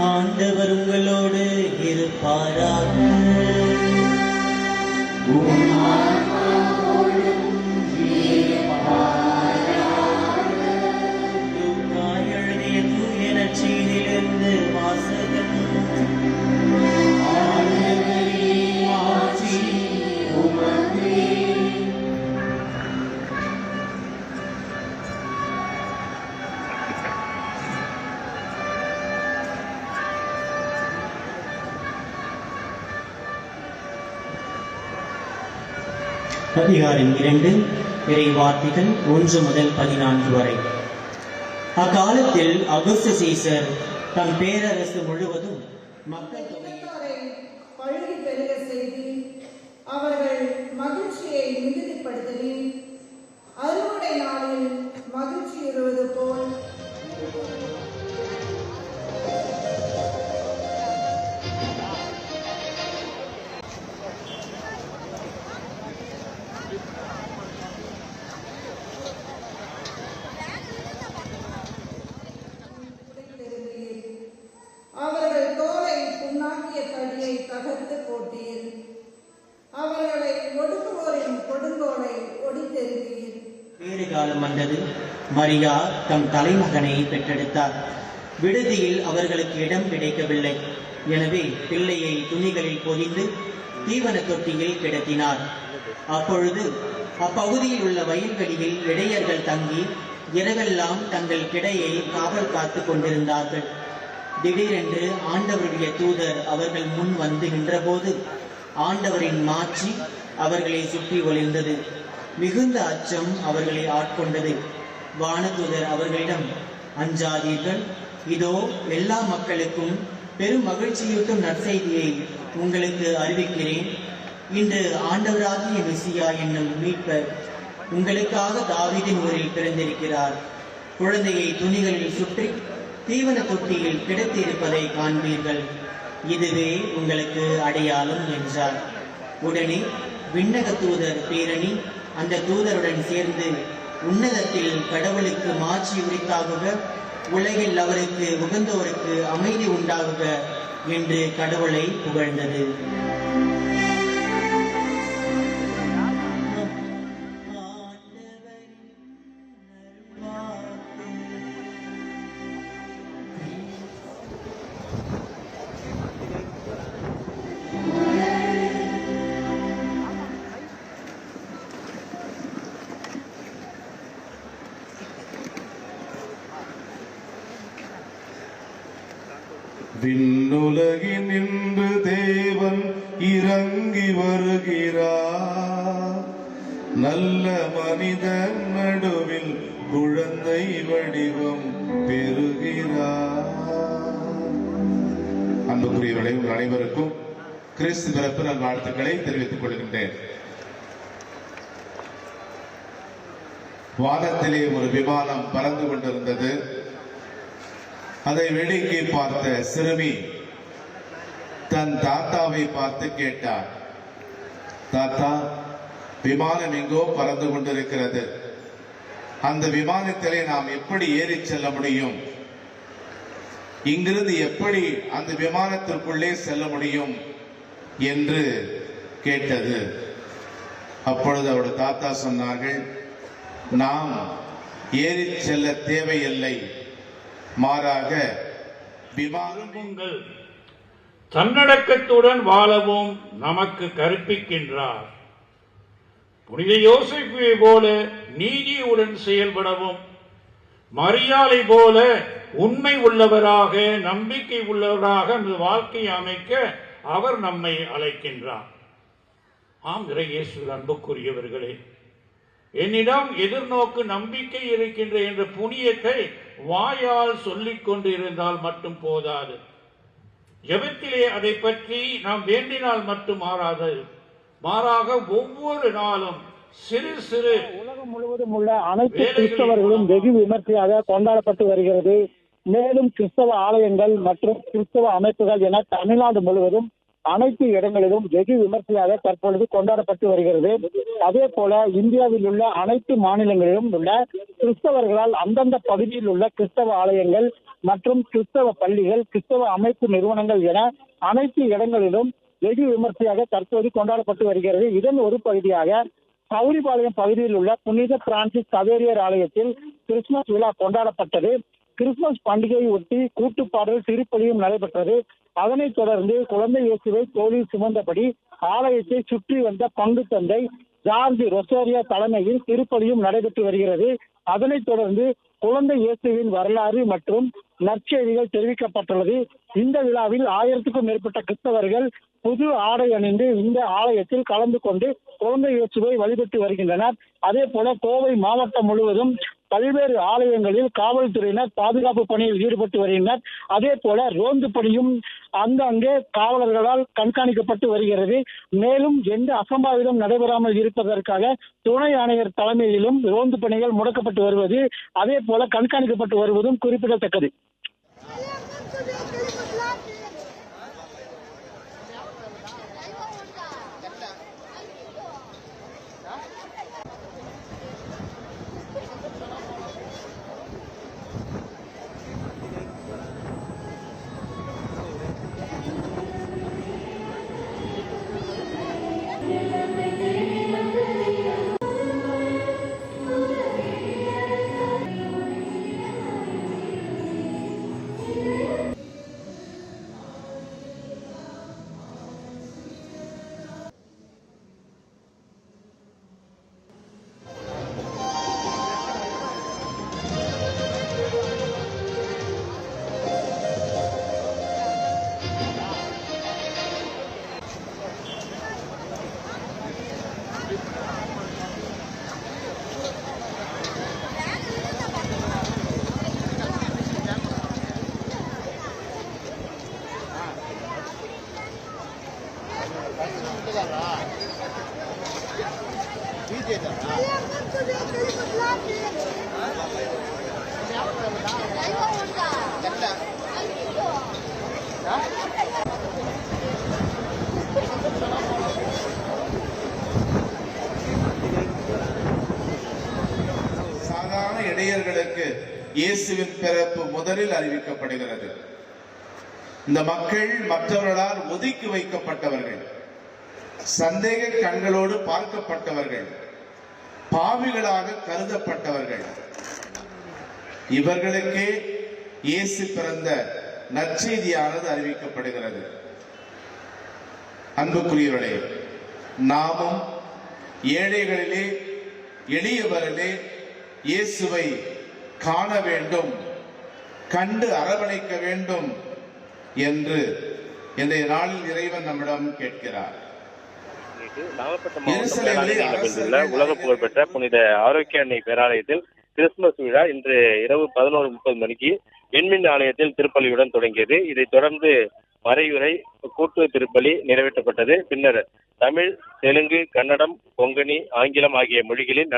S15: ஆண்டவர் உங்களோடு இருப்பாராக. எழுதிய தூய நற்செய்தியிலிருந்து வாசகம். அதிகாரம் 2 இறை வார்த்தைகள் 1 முதல் 14 வரை. அக்காலத்தில் அகுஸ்து சீசர் தம் பேரரசு முழுவதும் மக்கள்
S16: பழுகி பெருக செய்து அவர்கள் மகிழ்ச்சியை மிகுதிப்படுத்தினேன். அறுவடை நாளில் மகிழ்ச்சி இருவது போல் அவர்கள் தோலை புண்ணாக்கிய தடியை தகர்த்து போட்டீர். அவர்களை ஒடுக்குவோரின் கொடுங்கோலை ஒடித்தெறிவீர்.
S15: வேறு காலம் வந்தது. மரியா தம் தலைமகனை பெற்றெடுத்தார். விடுதியில் அவர்களுக்கு இடம் கிடைக்கவில்லை. எனவே பிள்ளையை துணிகளில் பொதிந்து தீவன தொட்டியில் கிடத்தினார். அப்பொழுது அப்பகுதியில் உள்ள வயல்வெளியில் இடையர்கள் தங்கி இரவெல்லாம் தங்கள் கிடையை காவல் காத்து கொண்டிருந்தார்கள். திடீரென்று ஆண்டவருடைய தூதர் அவர்கள் முன் வந்து நின்றபோது ஆண்டவரின் மாட்சி அவர்களை சுற்றி ஒளிர்ந்தது. மிகுந்த அச்சம் அவர்களை ஆட்கொண்டது. வானதூதர் அவர்களிடம், அஞ்சாதீர்கள், இதோ எல்லா மக்களுக்கும் பெரும் மகிழ்ச்சியூட்டும் நற்செய்தியை உங்களுக்கு அறிவிக்கிறேன். இன்று ஆண்டவராகிய மெசியா என்னும் மீட்பர் உங்களுக்காக தாவீதின் ஊரில் பிறந்திருக்கிறார். குழந்தையை துணிகளில் சுற்றி தீவன தொட்டியில் கிடத்தி இருப்பதை காண்பீர்கள். இதுவே உங்களுக்கு அடையாளம் என்றார். உடனே விண்ணக தூதர் பேரணி அந்த தூதருடன் சேர்ந்து உன்னதத்தில் கடவுளுக்கு மாட்சி உரித்தாகுக, உலகில் அவருக்கு உகந்தோருக்கு அமைதி உண்டாகுக என்று கடவுளை புகழ்ந்தது.
S2: விண்ணுலகில் நின்று தேவன் இறங்கி வருகிறார். நல்ல மனிதன் நடுவில் குழந்தை வடிவம் பெறுகிறார். அன்புக்குரியவர்களே, உங்கள் அனைவருக்கும் கிறிஸ்து பிறப்பு நல்வாழ்த்துக்களை தெரிவித்துக் கொள்கின்றேன். வானத்திலே ஒரு விமானம் பறந்து கொண்டிருந்தது. அதை வேடிக்கை பார்த்த சிறுமி தன் தாத்தாவை பார்த்து கேட்டார், தாத்தா, விமானம் எங்கோ பறந்து கொண்டிருக்கிறது, அந்த விமானத்திலே நாம் எப்படி ஏறி செல்ல முடியும்? இங்கிருந்து எப்படி அந்த விமானத்திற்குள்ளே செல்ல முடியும் என்று கேட்டது. அப்பொழுது அவருடைய தாத்தா சொன்னார்கள், நாம் ஏறி செல்ல தேவையில்லை, மாறாக
S17: விமானங்கள் தன்னடக்கத்துடன் வாழவும் நமக்கு கற்பிக்கின்றார். புனித யோசேப்பை போல நீதியுடன் செயல்படவும், மரியாதை போல உண்மை உள்ளவராக, நம்பிக்கை உள்ளவராக வாழ்க்கை அமைக்க அவர் நம்மை அழைக்கின்றார். ஆம் இயேசுவில் அன்புக்குரியவர்களே, என்னிடம் எதிர்நோக்கு நம்பிக்கை இருக்கின்ற என்ற புனியத்தை வாயால் சொல்லிக் கொண்டு இருந்தால் மட்டும் போதாது. ஜெபத்திலே அதை பற்றி நாம் வேண்டினால் மட்டும் மாறாக ஒவ்வொரு நாளும் சிறு சிறு
S3: உலகம் முழுவதும் உள்ள அனைத்து கிறிஸ்தவர்களும் வெகு விமர்சையாக கொண்டாடப்பட்டு வருகிறது. மேலும் கிறிஸ்தவ ஆலயங்கள் மற்றும் கிறிஸ்தவ அமைப்புகள் என தமிழ்நாடு முழுவதும் அனைத்து இடங்களிலும் வெகு விமர்சையாக தற்பொழுது கொண்டாடப்பட்டு வருகிறது. அதே போல இந்தியாவில் உள்ள அனைத்து மாநிலங்களிலும் உள்ள கிறிஸ்தவர்களால் அந்தந்த பகுதியில் உள்ள கிறிஸ்தவ ஆலயங்கள் மற்றும் கிறிஸ்தவ பள்ளிகள், கிறிஸ்தவ அமைப்பு நிறுவனங்கள் என அனைத்து இடங்களிலும் வெகு விமர்சையாக தற்போது கொண்டாடப்பட்டு வருகிறது. இதன் ஒரு பகுதியாக கவுரிபாளையம் பகுதியில் உள்ள புனித பிரான்சிஸ் சவேரியர் ஆலயத்தில் கிறிஸ்துமஸ் விழா கொண்டாடப்பட்டது. கிறிஸ்துமஸ் பண்டிகையை ஒட்டி கூட்டுப்பாடல் திருப்பலியும் நடைபெற்றது. அதனைத் தொடர்ந்து குழந்தை இயேசுவை தோளில் சுமந்தபடி ஆலயத்தை சுற்றி வந்த பங்கு தந்தை ஜார்ஜ் ரொசோரியா தலைமையில் திருப்பலியும் நடைபெற்று வருகிறது. அதனைத் தொடர்ந்து குழந்தை இயேசுவின் வரலாறு மற்றும் நற்செய்திகள் தெரிவிக்கப்பட்டுள்ளது. இந்த விழாவில் 1000க்கும் மேற்பட்ட கிறிஸ்தவர்கள் புது ஆடை அணிந்து இந்த ஆலயத்தில் கலந்து கொண்டு குழந்தை இயேசுவை வழிபட்டு வருகின்றனர். அதே போல கோவை மாவட்டம் முழுவதும் பல்வேறு ஆலயங்களில் காவல்துறையினர் பாதுகாப்பு பணியில் ஈடுபட்டு வருகின்றனர். அதே போல ரோந்து பணியும் அங்கங்கே காவலர்களால் கண்காணிக்கப்பட்டு வருகிறது. மேலும் எந்த அசம்பாவிதம் நடைபெறாமல் இருப்பதற்காக துணை ஆணையர் தலைமையிலும் ரோந்து பணிகள் முடக்கப்பட்டு வருவது, அதே போல கண்காணிக்கப்பட்டு வருவதும் குறிப்பிடத்தக்கது.
S2: சாதாரண இடையர்களுக்கு இயேசுவின் பிறப்பு முதலில் அறிவிக்கப்படுகிறது. இந்த மக்கள் மற்றவர்களால் ஒதுக்கி வைக்கப்பட்டவர்கள், சந்தேக கண்களோடு பார்க்கப்பட்டவர்கள், பாவிகளாக கருதப்பட்டவர்கள். இவர்களுக்கே இயேசு பிறந்த நற்செய்தியானது அறிவிக்கப்படுகிறது. அன்புக்குரியவர்களே, நாமும் ஏழைகளிலே எளியவரிலே இயேசுவை காண வேண்டும், கண்டு அரவணைக்க வேண்டும் என்று இன்றைய நாளில் இறைவன் நம்மிடம் கேட்கிறார்.
S18: நாகப்பட்டினம் மாவட்டம் வேளாங்கண்ணியில் அமைந்துள்ள உலக புகழ்பெற்ற புனித ஆரோக்கிய அன்னை பேராலயத்தில் கிறிஸ்துமஸ் விழா இன்று இரவு 11:30 மணிக்கு விண்மீன் ஆலயத்தில் திருப்பலியுடன் தொடங்கியது. இதைத் தொடர்ந்து மறையுரை, கூட்டு திருப்பலி நிறைவேற்றப்பட்டது. பின்னர் தமிழ், தெலுங்கு, கன்னடம், கொங்கணி, ஆங்கிலம் ஆகிய மொழிகளில்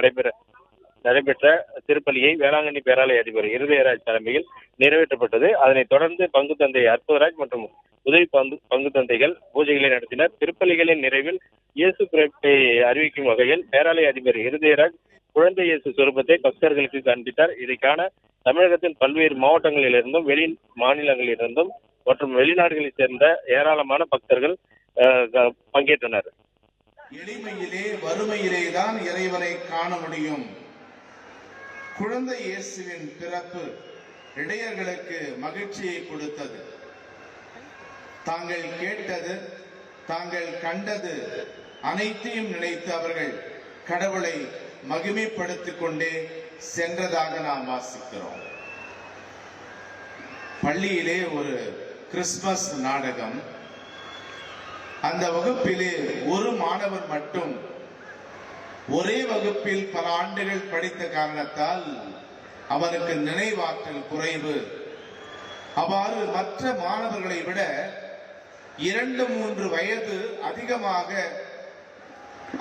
S18: நடைபெற்ற திருப்பலியை வேளாங்கண்ணி பேராலய அதிபர் இருதயராஜ் தலைமையில் நிறைவேற்றப்பட்டது. அதனைத் தொடர்ந்து பங்கு தந்தை அற்புதராஜ் மற்றும் உதவி பங்கு தந்தைகள் பூஜைகளை நடத்தினர். திருப்பலிகளின் நிறைவில் இயேசு பிறப்பை அறிவிக்கும் வகையில் பேராலய அதிபர் இருதயராஜ் குழந்தை இயேசு சொரூபத்தை பக்தர்களுக்கு காண்பித்தார். இதை காண தமிழகத்தின் பல்வேறு மாவட்டங்களிலிருந்தும் வெளி மாநிலங்களிலிருந்தும் மற்றும் வெளிநாடுகளைச் சேர்ந்த ஏராளமான பக்தர்கள் பங்கேற்றனர்.
S2: எளிமையிலே வறுமையிலே தான் இறைவனை காண முடியும். குழந்தை இயேசுவின் பிறப்பு இடையர்களுக்கு மகிழ்ச்சியை கொடுத்தது. தாங்கள் கேட்டது, தாங்கள் கண்டது அனைத்தையும் நினைத்து அவர்கள் கடவுளை மகிமைப்படுத்திக் கொண்டே சென்றதாக நாம் வாசிக்கிறோம். பள்ளியிலே ஒரு கிறிஸ்துமஸ் நாடகம். அந்த வகுப்பிலே ஒரு மாணவர் மட்டும் ஒரே வகுப்பில் பல ஆண்டுகள் படித்த காரணத்தால் அவனுக்கு நினைவாற்றல் குறைவு. அவ்வாறு மற்ற மாணவர்களை விட 2-3 வயது அதிகமாக,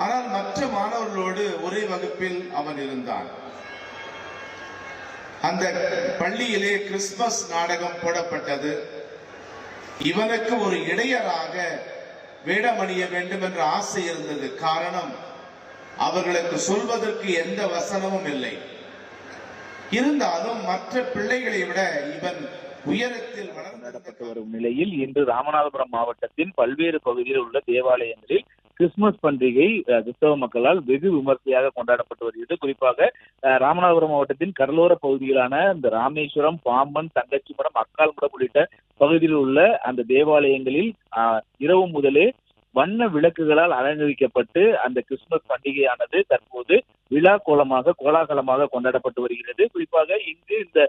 S2: ஆனால் மற்ற மாணவர்களோடு ஒரே வகுப்பில் அவன் இருந்தான். அந்த பள்ளியிலே கிறிஸ்துமஸ் நாடகம் போடப்பட்டது. இவனுக்கு ஒரு இடையராக வேடமணிய வேண்டும் என்ற ஆசை இருந்தது. காரணம், அவர்களுக்கு சொல்வதற்கு எந்த வசனமும் இல்லை. இருந்தாலும் மற்ற பிள்ளைகளை விட இவன் உயரத்தில்
S19: கொண்டாடப்பட்டு வரும் நிலையில் இன்று ராமநாதபுரம் மாவட்டத்தின் பல்வேறு பகுதியில் உள்ள தேவாலயங்களில் கிறிஸ்துமஸ் பண்டிகை கிறிஸ்தவ மக்களால் வெகு விமர்சையாக கொண்டாடப்பட்டு வருகிறது. குறிப்பாக ராமநாதபுரம் மாவட்டத்தின் கடலோர பகுதிகளான இந்த ராமேஸ்வரம், பாம்பன், தங்கச்சிமடம், அக்கால்மடம் உள்ளிட்ட பகுதியில் உள்ள அந்த தேவாலயங்களில் இரவு முதலே வண்ண விளக்குகளால் அலங்கரிக்கப்பட்டு அந்த கிறிஸ்துமஸ் பண்டிகையானது தற்போது விழா கோலாகலமாக கொண்டாடப்பட்டு வருகிறது. குறிப்பாக இங்கு இந்த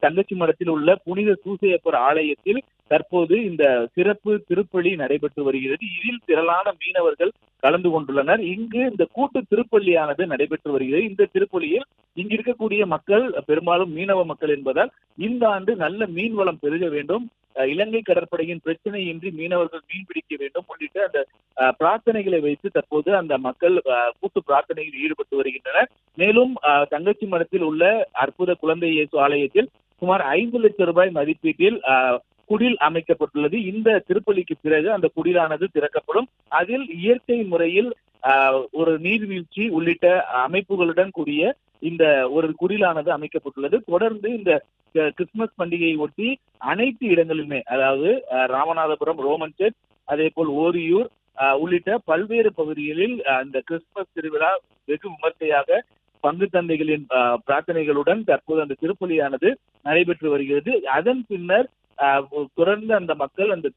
S19: தங்கச்சி மடத்தில் உள்ள புனித சூசையப்பர் ஆலயத்தில் தற்போது இந்த சிறப்பு திருப்பலி நடைபெற்று வருகிறது. இதில் திரளான மீனவர்கள் கலந்து கொண்டுள்ளனர். இங்கு இந்த கூட்டு திருப்பலியானது நடைபெற்று வருகிறது. இந்த திருப்பலியில் இங்கு இருக்கக்கூடிய மக்கள் பெரும்பாலும் மீனவ மக்கள் என்பதால் இந்த ஆண்டு நல்ல மீன் வளம் பெருக வேண்டும், இலங்கை கடற்படையின் பிரச்சனையின்றி மீனவர்கள் மீன் பிடிக்க வேண்டும் உள்ளிட்ட அந்த பிரார்த்தனைகளை வைத்து தற்போது அந்த மக்கள் கூட்டு பிரார்த்தனையில் ஈடுபட்டு வருகின்றனர். மேலும் தங்கச்சி மடத்தில் உள்ள அற்புத குழந்தை இயேசு ஆலயத்தில் சுமார் 5 லட்சம் ரூபாய் மதிப்பீட்டில் குடில் அமைக்கப்பட்டுள்ளது. இந்த திருப்பலிக்கு பிறகு அந்த குடிலானது திறக்கப்படும். அதில் இயற்கை முறையில் ஒரு நீர்வீழ்ச்சி உள்ளிட்ட அமைப்புகளுடன் கூடிய இந்த ஒரு குடிலானது அமைக்கப்பட்டுள்ளது. தொடர்ந்து இந்த கிறிஸ்துமஸ் பண்டிகையை ஒட்டி அனைத்து இடங்களிலுமே, அதாவது ராமநாதபுரம் ரோமன் சர்ச், அதே போல் ஓரியூர் உள்ளிட்ட பல்வேறு பகுதிகளில் இந்த கிறிஸ்துமஸ் திருவிழா வெகு விமர்சையாக பங்கு தந்தைகளின் பிரார்த்தனைகளுடன் தற்போது அந்த திருப்பலியானது நடைபெற்று வருகிறது. அதன் பின்னர் தொடர்ந்து அந்த மக்கள் அந்த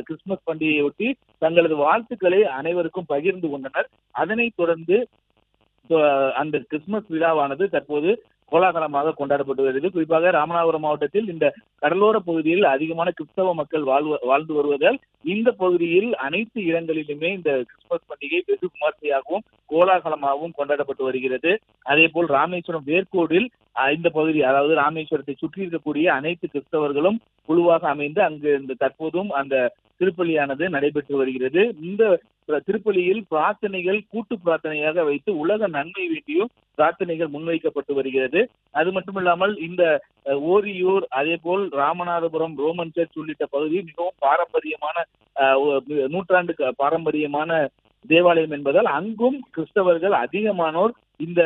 S19: கிறிஸ்துமஸ் பண்டிகையை ஒட்டி தங்களது வாழ்த்துக்களை அனைவருக்கும் பகிர்ந்து கொண்டனர். அதனைத் தொடர்ந்து அந்த கிறிஸ்துமஸ் விழாவானது தற்போது கோலாகலமாக கொண்டாடப்பட்டு வருகிறது. குறிப்பாக ராமநாதபுரம் மாவட்டத்தில் இந்த கடலோர பகுதியில் அதிகமான கிறிஸ்தவ மக்கள் வாழ்ந்து வருவதால் இந்த பகுதியில் அனைத்து இடங்களிலுமே இந்த கிறிஸ்துமஸ் பண்டிகை வெகு விமர்சையாகவும் கோலாகலமாகவும் கொண்டாடப்பட்டு வருகிறது. அதே போல் ராமேஸ்வரம் வேர்க்கோடில் இந்த பகுதி, அதாவது ராமேஸ்வரத்தை சுற்றி இருக்கக்கூடிய அனைத்து கிறிஸ்தவர்களும் குழுவாக அமைந்து அங்கு இந்த தற்போதும் அந்த திருப்பலியானது நடைபெற்று வருகிறது. இந்த திருப்பலியில் பிரார்த்தனைகள் கூட்டு பிரார்த்தனையாக வைத்து உலக நன்மை வேண்டியும் பிரார்த்தனைகள் முன்வைக்கப்பட்டு வருகிறது. அது மட்டுமில்லாமல் இந்த ஓரியூர், அதே போல் ராமநாதபுரம் ரோமன் சர்ச் உள்ளிட்ட பகுதி மிகவும் பாரம்பரியமான நூற்றாண்டு பாரம்பரியமான தேவாலயம் என்பதால் அங்கும் கிறிஸ்தவர்கள் அதிகமானோர் இந்த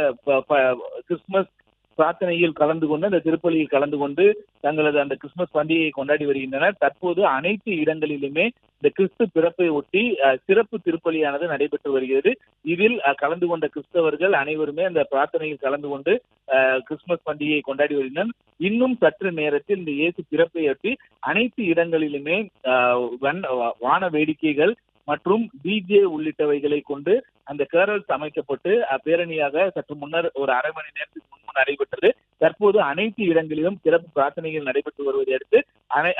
S19: கிறிஸ்துமஸ் பிரார்த்தனையில் கலந்து கொண்டு அந்த திருப்பலியில் கலந்து கொண்டு தங்களது அந்த கிறிஸ்துமஸ் பண்டிகையை கொண்டாடி வருகின்றனர். தற்போது அனைத்து இடங்களிலுமே இந்த கிறிஸ்து பிறப்பை ஒட்டி சிறப்பு திருப்பலியானது நடைபெற்று வருகிறது. இதில் கலந்து கொண்ட கிறிஸ்தவர்கள் அனைவருமே அந்த பிரார்த்தனையில் கலந்து கொண்டு கிறிஸ்துமஸ் பண்டிகையை கொண்டாடி வருகின்றனர். இன்னும் சற்று நேரத்தில் இந்த இயேசு பிறப்பை ஒட்டி அனைத்து இடங்களிலுமே வான வேடிக்கைகள் மற்றும் டிஜே உள்ளிட்டவைகளை கொண்டு அந்த கேரல்ஸ் அமைக்கப்பட்டு பேரணியாக சற்று முன்னர் ஒரு அரை மணி நேரத்துக்கு முன்பு நடைபெற்றது. தற்போது அனைத்து இடங்களிலும் சிறப்பு பிரார்த்தனைகள் நடைபெற்று வருவதை அடுத்து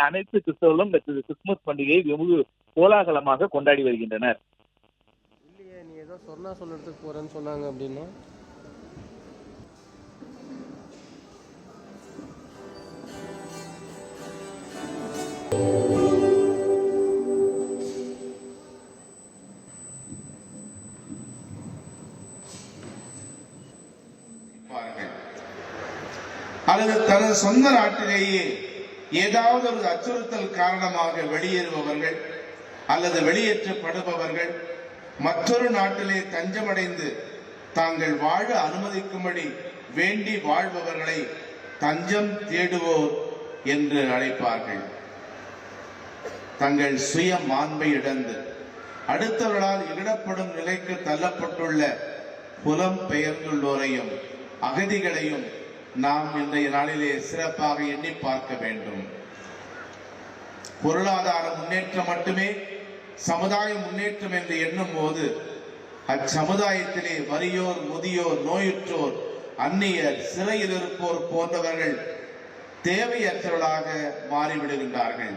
S19: அனைத்து கிறிஸ்தவர்களும் கிறிஸ்துமஸ் பண்டிகையை வெகு கோலாகலமாக கொண்டாடி வருகின்றனர்.
S20: இல்லையே, நீ ஏதோ சொன்னா சொல்றதுக்கு போறேன்னு சொன்னாங்க அப்படின்னா
S2: அல்லது தனது சொந்த நாட்டிலேயே ஏதாவது ஒரு அச்சுறுத்தல் காரணமாக வெளியேறுபவர்கள் அல்லது வெளியேற்றப்படுபவர்கள் மற்றொரு நாட்டிலே தஞ்சமடைந்து தாங்கள் வாழ அனுமதிக்கும்படி வேண்டி வாழ்பவர்களை தஞ்சம் தேடுவோர் என்று அழைப்பார்கள். தங்கள் சுய மாண்பை இழந்து அடுத்தவர்களால் இகழப்படும் நிலைக்கு தள்ளப்பட்டுள்ள புலம் பெயர்ந்துள்ளோரையும் அகதிகளையும் நாம் இன்றைய நாளிலே சிறப்பாக எண்ணி பார்க்க வேண்டும். பொருளாதார முன்னேற்றம் மட்டுமே சமுதாய முன்னேற்றம் என்று எண்ணும் போது அச்சமுதாயத்திலே வறியோர், முதியோர், நோயுற்றோர், அந்நியர், சிறையில் இருப்போர் போன்றவர்கள் தேவையற்றவர்களாக மாறிவிடுகின்றார்கள்.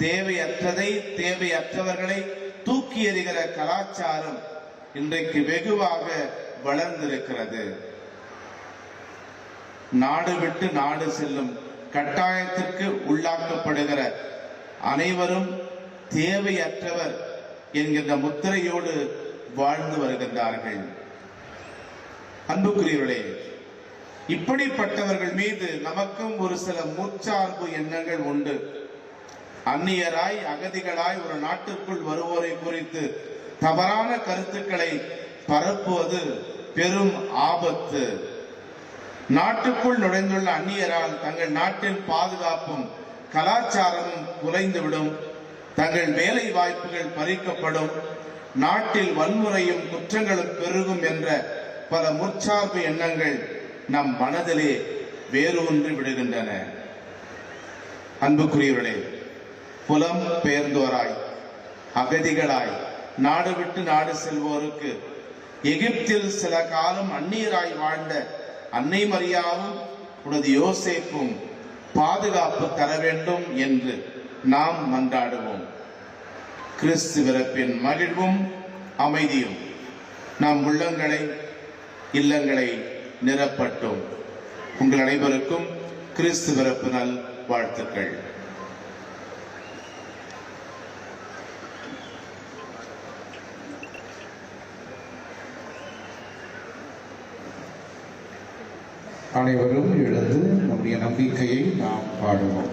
S2: தேவையற்றதை, தேவையற்றவர்களை தூக்கி எறிகிற கலாச்சாரம் இன்றைக்கு வெகுவாக வளர்ந்திருக்கிறது. நாடு விட்டு நாடு செல்லும் கட்டாயத்திற்கு உள்ளாக்கப்படுகிற அனைவரும் தேவையற்றவர் என்கின்ற முத்திரையோடு வாழ்ந்து வருகின்றார்கள். அன்புக்குரியவர்களே, இப்படிப்பட்டவர்கள் மீது நமக்கும் ஒரு சில முற்சார்பு எண்ணங்கள் உண்டு. அந்நியராய், அகதிகளாய் ஒரு நாட்டுக்குள் வருவோரை குறித்து தவறான கருத்துக்களை பரப்புவது பெரும் ஆபத்து. நாட்டுக்குள் நுழைந்துள்ள அந்நியரால் தங்கள் நாட்டின் பாதுகாப்பும் கலாச்சாரமும் குலைந்துவிடும், தங்கள் வேலை வாய்ப்புகள் பறிக்கப்படும், நாட்டில் வன்முறையும் குற்றங்களும் பெருகும் என்ற பல முற்சார்பு எண்ணங்கள் நம் மனதிலே வேரூன்றி விடுகின்றன. அன்புக்குரியவர்களே, புலம் பெயர்ந்தோராய், அகதிகளாய், நாடு விட்டு நாடு செல்வோருக்கு எகிப்தில் சில காலம் அந்நியராய் வாழ்ந்த அன்னை மரியாவும் உனது யோசேப்பும் பாதுகாப்பு தர வேண்டும் என்று நாம் மன்றாடுவோம். கிறிஸ்து பிறப்பின் மகிழ்வும் அமைதியும் நம் உள்ளங்களை, இல்லங்களை நிரப்பட்டும். உங்கள் அனைவருக்கும் கிறிஸ்து பிறப்பு நல் வாழ்த்துக்கள். அனைவரும் எழுந்து நம்முடைய நம்பிக்கையை நாம் பாடுவோம்.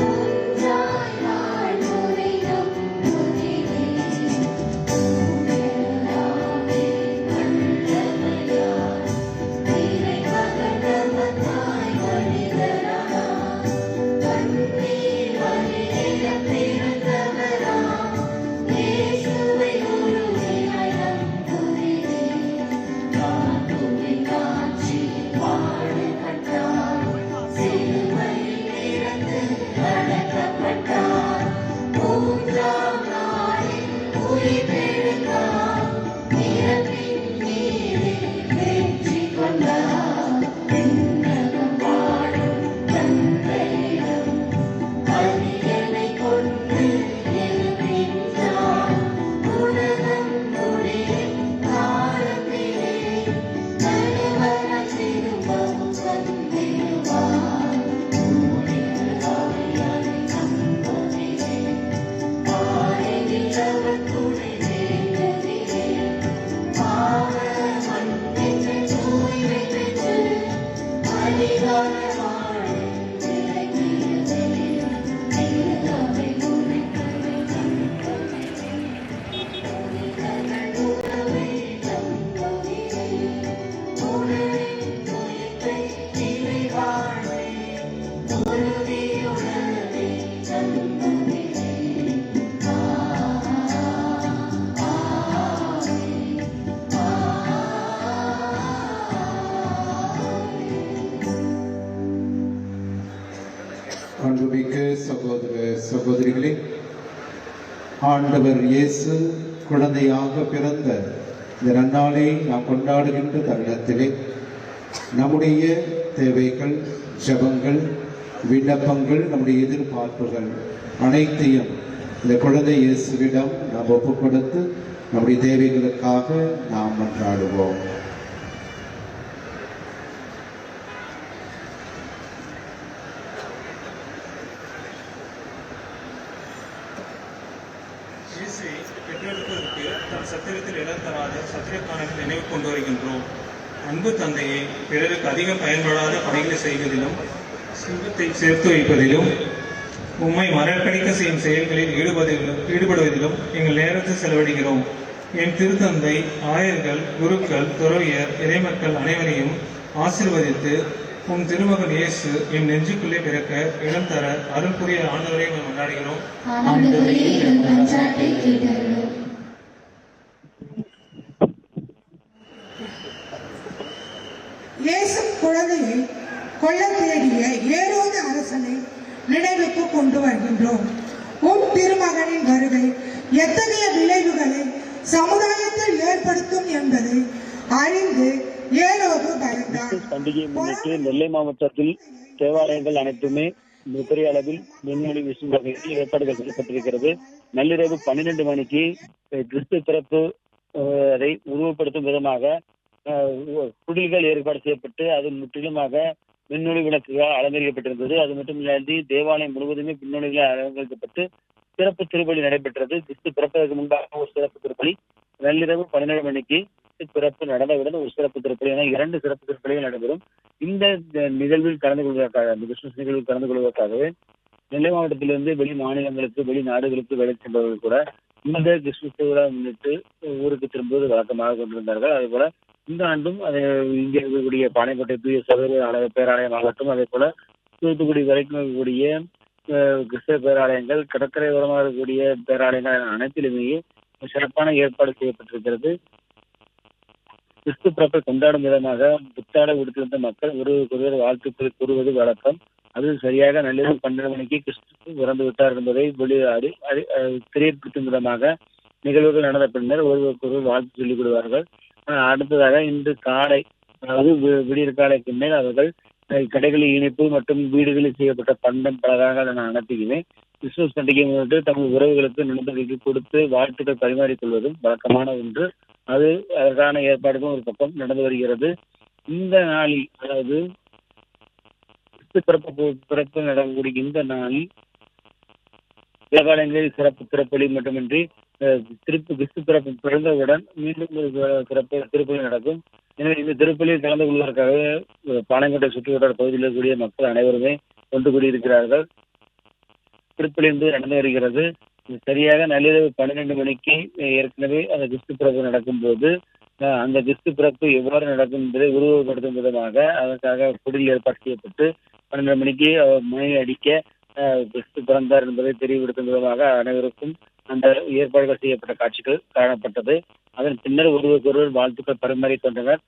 S10: ஒன்றாய் வாழ் முறையும்
S2: சகோதர சகோதரிகளே, ஆண்டவர் இயேசு குழந்தையாக பிறந்த இந்த நன்னாளை நாம் கொண்டாடுகின்ற தருணத்திலே நம்முடைய தேவைகள், ஜெபங்கள், விண்ணப்பங்கள், நம்முடைய எதிர்பார்ப்புகள் அனைத்தையும் இந்த குழந்தை இயேசுவிடம் நாம் ஒப்புக் கொடுத்து நம்முடைய தேவைகளுக்காக நாம் மன்றாடுவோம்.
S14: பெற்றெடுப்பதற்கு தன் சத்திரத்தில் இடம் தராத சத்திரக்காரர்கள் நினைவு கொண்டு வருகின்றோம். அன்பு தந்தையை பிறருக்கு அதிகம் பயன்படாத பணிகளை செய்வதிலும் செல்வத்தை சேர்த்து வைப்பதிலும் உம்மை மறக்கடிக்க செய்யும் செயல்களில் ஈடுபடுவதிலும் எங்கள் நேரத்தை செலவிடுகிறோம். என் திருத்தந்தை, ஆயர்கள், குருக்கள், துறவியர், இறைமக்கள் அனைவரையும் ஆசீர்வதித்து உம் திருமகன் இயேசு என் நெஞ்சுக்குள்ளே பிறக்க இடம் தர அருள் புரிய ஆண்டவரை கொண்டாடுகிறோம்.
S16: இயேசு குழந்தையை கொல்ல தேடிய ஏரோது அரசனை நினைவுக்கு கொண்டு வருகின்றோம். உன் திருமகனின் வருகை எத்தகைய விளைவுகளை சமுதாயத்தில் ஏற்படுத்தும் என்பதை அறிந்து ஏரோது பயந்தார்.
S19: பண்டிகையை முன்னிட்டு நெல்லை மாவட்டத்தில் தேவாலயங்கள் அனைத்துமே மிகப்பெரிய அளவில் மின்னொளி வீசும் வகையில் ஏற்பாடுகள் செய்யப்பட்டிருக்கிறது. நள்ளிரவு 12 மணிக்கு கிறிஸ்து பிறப்பு அதை உருவப்படுத்தும் விதமாக குடில்கள் ஏற்பாடு செய்யப்பட்டு அது முற்றிலுமாக மின்னொளி விளக்குகள் அலங்கரிக்கப்பட்டிருந்தது. அது மட்டுமில்லாது தேவாலயம் முழுவதுமே பின்னொழிகள் அலங்கரிக்கப்பட்டு சிறப்பு திருப்பலி நடைபெற்றது. கிறிஸ்து பிறப்பதற்கு முன்பாக ஒரு சிறப்பு திருப்பலி, நள்ளிரவு 12 மணிக்கு பிறப்பு நடந்தவுடன் ஒரு சிறப்பு திருப்பலி என 2 சிறப்பு திருப்பலிகள் நடைபெறும். இந்த நிகழ்வில் கலந்து கொள்வதற்காக, இந்த கிறிஸ்துமஸ் நிகழ்வில் கலந்து கொள்வதற்காகவே நெல்லை மாவட்டத்திலிருந்து வெளி மாநிலங்களுக்கு, வெளி நாடுகளுக்கு வேலை சென்றவர்கள் கூட இந்த கிறிஸ்துமஸ் திருவிழா முன்னிட்டு ஊருக்கு திரும்புவது வழக்கமாக கொண்டிருந்தார்கள். அதே போல இந்த ஆண்டும் அதை இங்கே இருக்கக்கூடிய பானைக்கோட்டை தூய சபை பேராலயம் ஆகட்டும், அதே போல தூத்துக்குடி வரைக்கும் இருக்கக்கூடிய கிறிஸ்தவ பேராலயங்கள், கடற்கரை ஓரமாக இருக்கக்கூடிய பேராலயங்கள் அனைத்திலுமே சிறப்பான ஏற்பாடு செய்யப்பட்டிருக்கிறது. கிறிஸ்து பிறப்பை கொண்டாடும் விதமாக புத்தாடை உடுத்திருந்த மக்கள் ஒருவருக்கொருவர் வாழ்த்துக்கள் கூறுவது வழக்கம். அது சரியாக நள்ளிரவு 12 மணிக்கு கிறிஸ்து பிறந்து விட்டார் என்பதை தெரியப்படுத்தும் விதமாக நிகழ்வுகள் நடந்த பின்னர் ஒருவருக்கொருவர் வாழ்த்து சொல்லிக் கொள்வார்கள். அடுத்ததாக இன்று காலை, அதாவது விடியற் காலைக்கு மேல் அவர்கள் கடைகளில் இனிப்பு மற்றும் வீடுகளில் செய்யப்பட்ட பண்டம் பலகாரங்கள் என அனைத்தையுமே கிறிஸ்துமஸ் பண்டிகை முன்னிட்டு தமது உறவுகளுக்கு நண்பர்களுக்கு கொடுத்து வாழ்த்துக்கள் பரிமாறிக்கொள்வதும் வழக்கமான ஒன்று. அது அதற்கான ஏற்பாடுகளும் ஒரு பக்கம் நடந்து வருகிறது. இந்த நாளில், அதாவது பிறப்பு நடக்கக்கூடிய இந்த நாளில் தேவாலயங்களில் சிறப்பு திறப்பலி மட்டுமின்றி கிறிஸ்து பிறப்பு பிறந்தவுடன் மீண்டும் சிறப்பு திருப்பலி நடக்கும். எனவே இந்த திருப்பலியில் கலந்து கொள்வதற்காக பாளையங்கோட்டை சுற்றுவட்டார பகுதியில் இருக்கக்கூடிய மக்கள் அனைவருமே ஒன்று கூடியிருக்கிறார்கள். திருப்பலி என்பது நடந்து வருகிறது. சரியாக நள்ளிரவு 12 மணிக்கு ஏற்கனவே அந்த கிறிஸ்து பிறப்பு நடக்கும் போது அந்த கிறிஸ்து பிறப்பு எவ்வாறு நடக்கும் என்பதை உருவப்படுத்தும் விதமாக அதற்காக குடில் ஏற்பாடு செய்யப்பட்டு 12 மணிக்கு மணி அடிக்க கிறிஸ்து பிறந்தார் என்பதை தெரியப்படுத்தும் விதமாக அனைவருக்கும் அந்த ஏற்பாடுகள் செய்யப்பட்ட காட்சிகள் காணப்பட்டது. அதன் பின்னர் ஒருவருக்கொருவர் வாழ்த்துக்கள் பரிமாறிக் கொண்டனர்.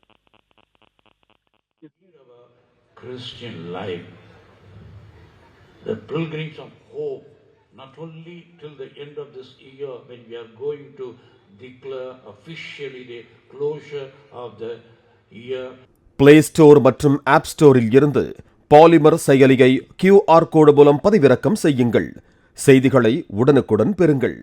S17: Christian life, the pilgrims of hope, not only till the end of this year when we are going to declare officially the closure of the year.
S21: Play Store மற்றும் App Storeல் இருந்து பாலிமர் செயலியை QR கோடு மூலம் பதிவிறக்கம் செய்யுங்கள். செய்திகளை உடனுக்குடன் பெறுங்கள்.